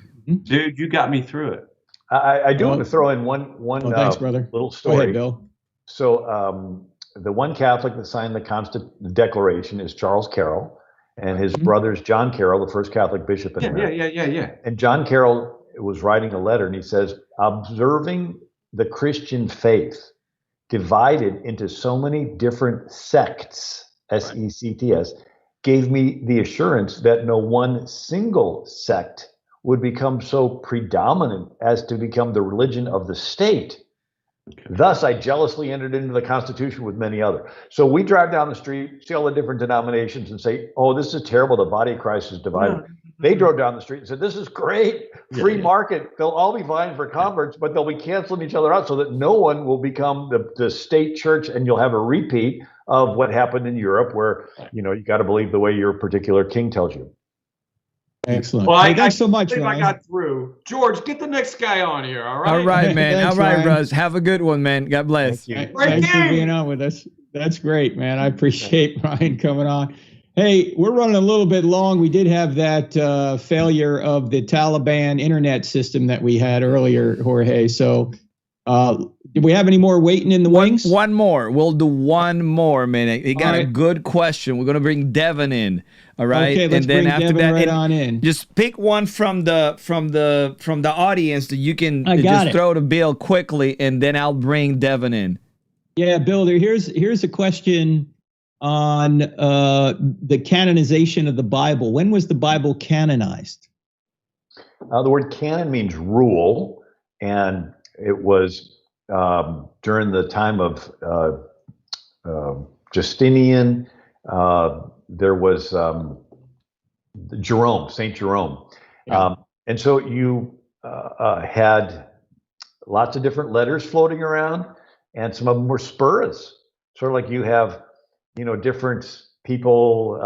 Dude, you got me through it. I do want to throw in one thanks, brother. Little story. Go ahead, Bill. So the one Catholic that signed the Declaration is Charles Carroll, and his brother's John Carroll, the first Catholic bishop in America. Yeah. And John Carroll was writing a letter, and he says, observing the Christian faith divided into so many different sects, S-E-C-T-S, gave me the assurance that no one single sect would become so predominant as to become the religion of the state. Thus, I jealously entered into the Constitution with many others. So we drive down the street, see all the different denominations and say, oh, this is terrible. The body of Christ is divided. They drove down the street and said, this is great. Free market. They'll all be vying for converts, but they'll be canceling each other out so that no one will become the state church, and you'll have a repeat of what happened in Europe where, you got to believe the way your particular king tells you. Excellent. Well, thanks so much, Ryan. I got through. George, get the next guy on here, all right? All right, man. Thanks, all right, Ryan. Russ. Have a good one, man. God bless. Thanks for being on with us. That's great, man. I appreciate Ryan coming on. Hey, we're running a little bit long. We did have that failure of the Taliban internet system that we had earlier, Jorge. So do we have any more waiting in the wings? One more. We'll do one more, man. He got a good question. We're going to bring Devin in. All right. Okay, let's bring Devin right on in. Just pick one from the audience that you can just throw to Bill quickly, and then I'll bring Devin in. Yeah, Bill, here's a question on the canonization of the Bible. When was the Bible canonized? The word canon means rule, and it was during the time of Justinian. There was Saint Jerome. And so you had lots of different letters floating around, and some of them were spurious. Sort of like you have, different people,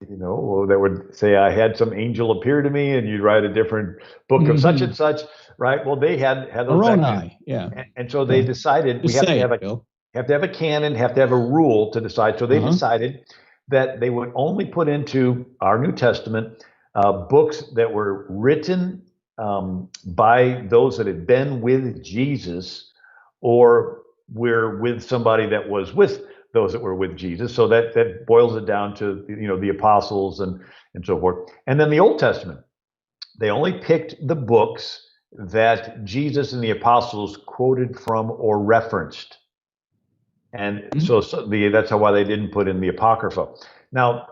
that would say, I had some angel appear to me, and you'd write a different book of such and such, right? Well, they had those. Moroni, And so they decided we have to have a canon, have to have a rule to decide. So they decided that they would only put into our New Testament books that were written by those that had been with Jesus, or were with somebody that was with those that were with Jesus. So that boils it down to the apostles and so forth. And then the Old Testament, they only picked the books that Jesus and the apostles quoted from or referenced. And so that's why they didn't put in the Apocrypha. Now,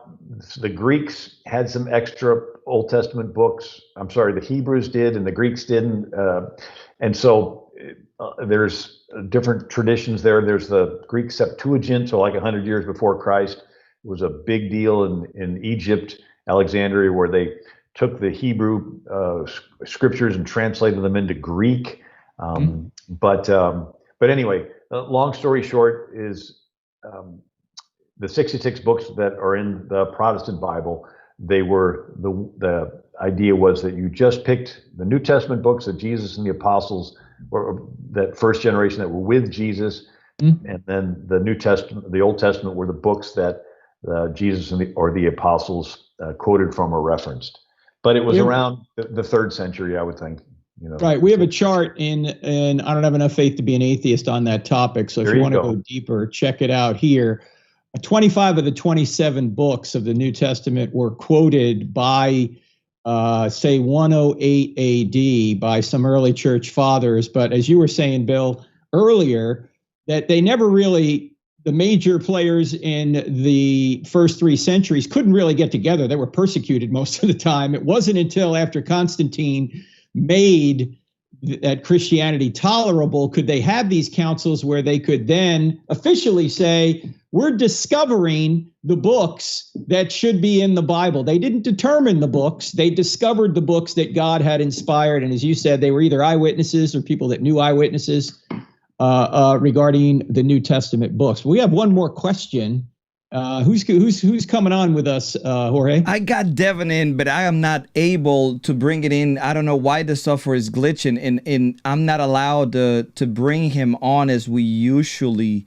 the Greeks had some extra Old Testament books. I'm sorry, the Hebrews did and the Greeks didn't. And so there's different traditions there. There's the Greek Septuagint, so like 100 years before Christ. It was a big deal in Egypt, Alexandria, where they took the Hebrew scriptures and translated them into Greek. But anyway, long story short is the 66 books that are in the Protestant Bible, the idea was that you just picked the New Testament books that Jesus and the apostles, or that first generation that were with Jesus, and then the Old Testament were the books that Jesus or the apostles quoted from or referenced. But it was around the 3rd century, I would think. Right. We have a chart and I don't have enough faith to be an atheist on that topic. So if you want to go deeper, check it out here. 25 of the 27 books of the New Testament were quoted by, say, 108 AD by some early church fathers. But as you were saying, Bill, earlier, that they never really, the major players in the first 3 centuries couldn't really get together. They were persecuted most of the time. It wasn't until after Constantine made that Christianity tolerable could they have these councils where they could then officially say, we're discovering the books that should be in the Bible. They didn't determine the books. They discovered the books that God had inspired. And as you said, they were either eyewitnesses or people that knew eyewitnesses regarding the New Testament books. We have one more question. Who's coming on with us, Jorge? I got Devin in, but I am not able to bring it in. I don't know why the software is glitching, and I'm not allowed to bring him on as we usually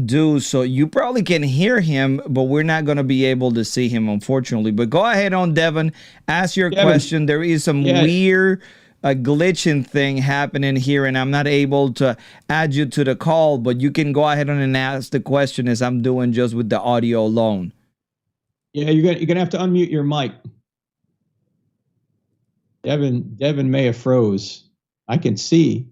do. So you probably can hear him, but we're not going to be able to see him, unfortunately. But go ahead on, Devin. Ask your question. There is some weird glitching thing happening here, and I'm not able to add you to the call, but you can go ahead and ask the question as I'm doing just with the audio alone. Yeah, you're gonna have to unmute your mic. Devin may have froze. I can see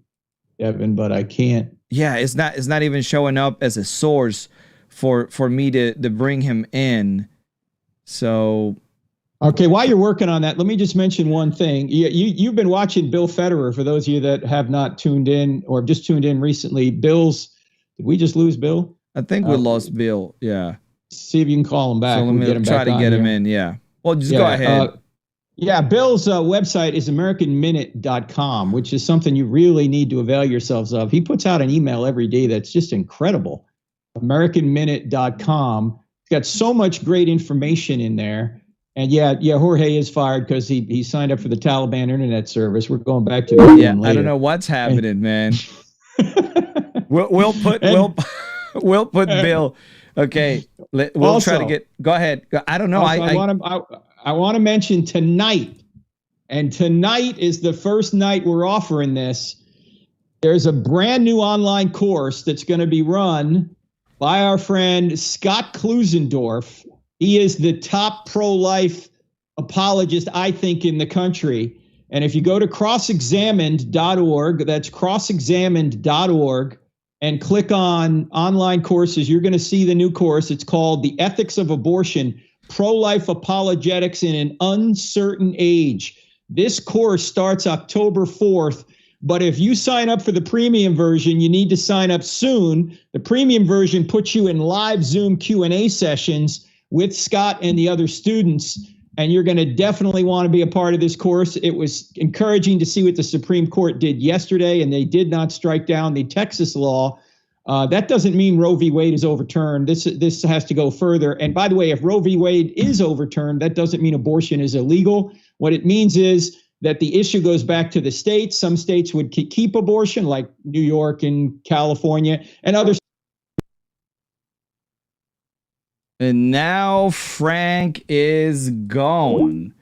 Devin, but I can't. Yeah, it's not even showing up as a source for me to bring him in. So okay, while you're working on that, let me just mention one thing. You've been watching Bill Federer. For those of you that have not tuned in or just tuned in recently, did we just lose Bill? I think we lost Bill, yeah. See if you can call him back. So let me try to get him in, yeah. Well, just go ahead. Bill's website is AmericanMinute.com, which is something you really need to avail yourselves of. He puts out an email every day that's just incredible. AmericanMinute.com. It's got so much great information in there. And Jorge is fired because he signed up for the Taliban internet service. We're going back to that. Yeah, I don't know what's happening, man. We'll put Bill. Okay, we'll also try to get. Go ahead. I don't know. I want to mention tonight, and tonight is the first night we're offering this. There's a brand new online course that's going to be run by our friend Scott Klusendorf. He is the top pro-life apologist, I think, in the country. And if you go to crossexamined.org, that's crossexamined.org, and click on online courses, you're going to see the new course. It's called The Ethics of Abortion, Pro-Life Apologetics in an Uncertain Age. This course starts October 4th. But if you sign up for the premium version, you need to sign up soon. The premium version puts you in live Zoom Q&A sessions with Scott and the other students, and you're going to definitely want to be a part of this course. It was encouraging to see what the Supreme Court did yesterday, and they did not strike down the Texas law. That doesn't mean Roe v. Wade is overturned. This has to go further. And by the way, if Roe v. Wade is overturned, that doesn't mean abortion is illegal. What it means is that the issue goes back to the states. Some states would keep abortion, like New York and California, and others. And now Frank is gone.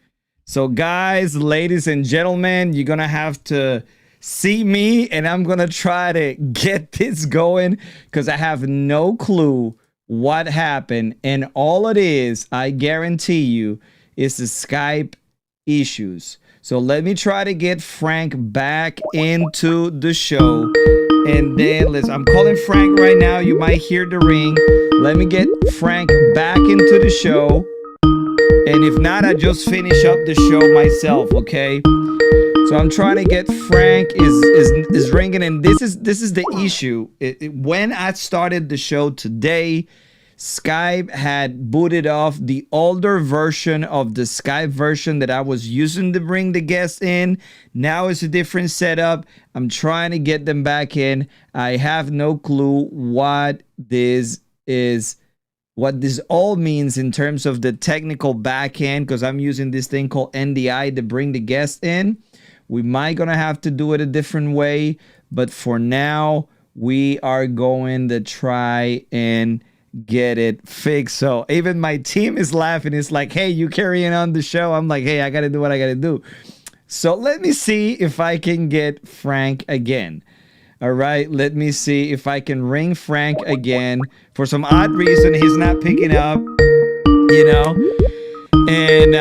So guys, ladies and gentlemen, you're going to have to see me, and I'm going to try to get this going because I have no clue what happened. And all it is, I guarantee you, is the Skype issues. So let me try to get Frank back into the show. And then I'm calling Frank right now. You might hear the ring. Let me get Frank back into the show. And if not, I just finish up the show myself, okay? So I'm trying to get Frank is ringing, and this is the issue. When I started the show today, Skype had booted off the older version of the Skype version that I was using to bring the guests in. Now it's a different setup. I'm trying to get them back in. I have no clue what this is what this all means in terms of the technical back end, because I'm using this thing called NDI to bring the guest in. We might gonna have to do it a different way, but for now, we are going to try and get it fixed. So even my team is laughing. It's like, hey, you carrying on the show? I'm like, hey, I got to do what I got to do. So let me see if I can get Frank again. All right, let me see if I can ring Frank again. For some odd reason, he's not picking up, you know. And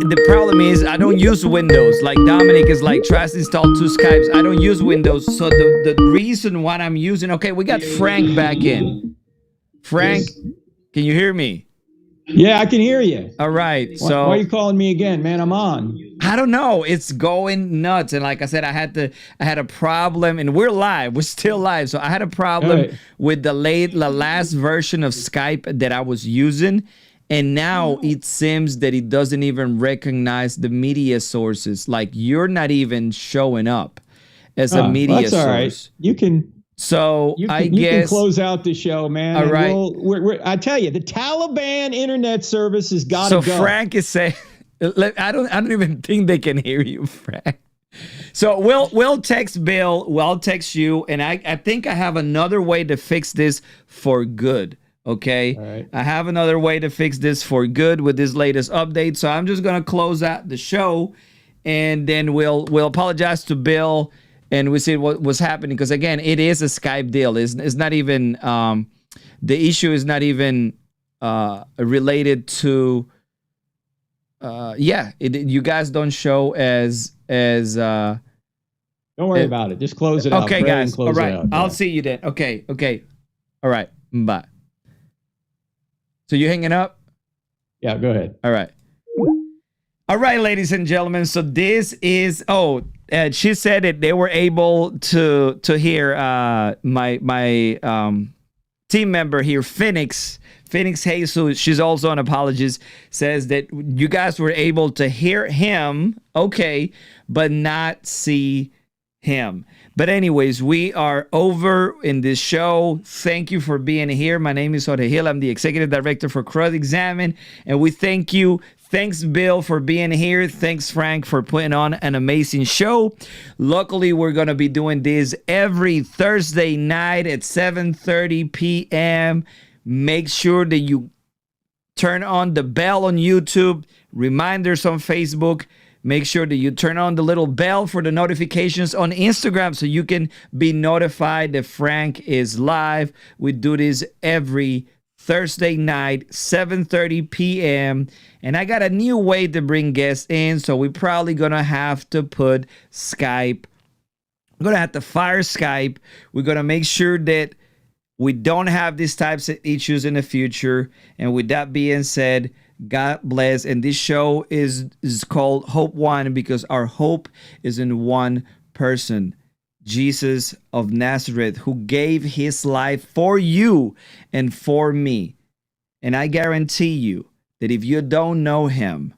the problem is I don't use Windows. Like Dominic is like, tries to install 2 Skypes. I don't use Windows. So the reason why I'm using, okay, we got Frank back in. Frank, can you hear me? Yeah, I can hear you. All right. So why are you calling me again, man? I'm on. I don't know. It's going nuts. And like I said, I had a problem, and we're live. We're still live. So I had a problem with the last version of Skype that I was using. And now it seems that it doesn't even recognize the media sources. Like you're not even showing up as a media source. All right. You can. So I guess you can close out the show, man. All right. I tell you, the Taliban internet service has got to go. So Frank is saying, I don't even think they can hear you, Frank. So we'll text Bill. We'll text you, and I think I have another way to fix this for good. Okay, all right. I have another way to fix this for good with this latest update. So I'm just gonna close out the show, and then we'll apologize to Bill. And we see what was happening, because again, it is a Skype deal. It's not even the issue is not even related to you guys don't show as don't worry about it. Just close it out. Okay, guys. All right. I'll see you then. Okay. All right. Bye. So you hanging up? Yeah, go ahead. All right, ladies and gentlemen. So this is she said that they were able to hear my team member here, Phoenix Jesus. She's also an apologist. Says that you guys were able to hear him, okay, but not see him. But anyways, we are over in this show. Thank you for being here. My name is Jorge Hill. I'm the executive director for Cross Examine, and we thank you. Thanks, Bill, for being here. Thanks, Frank, for putting on an amazing show. Luckily, we're going to be doing this every Thursday night at 7:30 p.m. Make sure that you turn on the bell on YouTube, reminders on Facebook. Make sure that you turn on the little bell for the notifications on Instagram so you can be notified that Frank is live. We do this every Thursday night, 7:30 p.m. And I got a new way to bring guests in, so we're probably going to have to put Skype. We're going to have to fire Skype. We're going to make sure that we don't have these types of issues in the future. And with that being said, God bless. And this show is called Hope One because our hope is in one person, Jesus of Nazareth, who gave his life for you and for me. And I guarantee you that if you don't know him,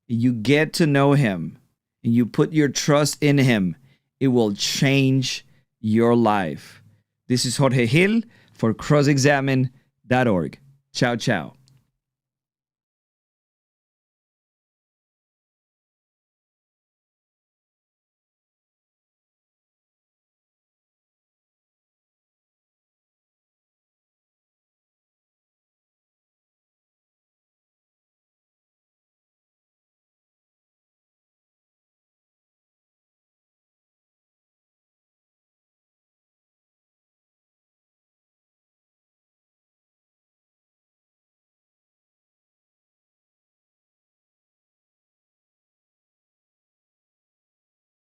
you get to know him and you put your trust in him, it will change your life. This is Jorge Hill for crossexamine.org. Ciao, ciao.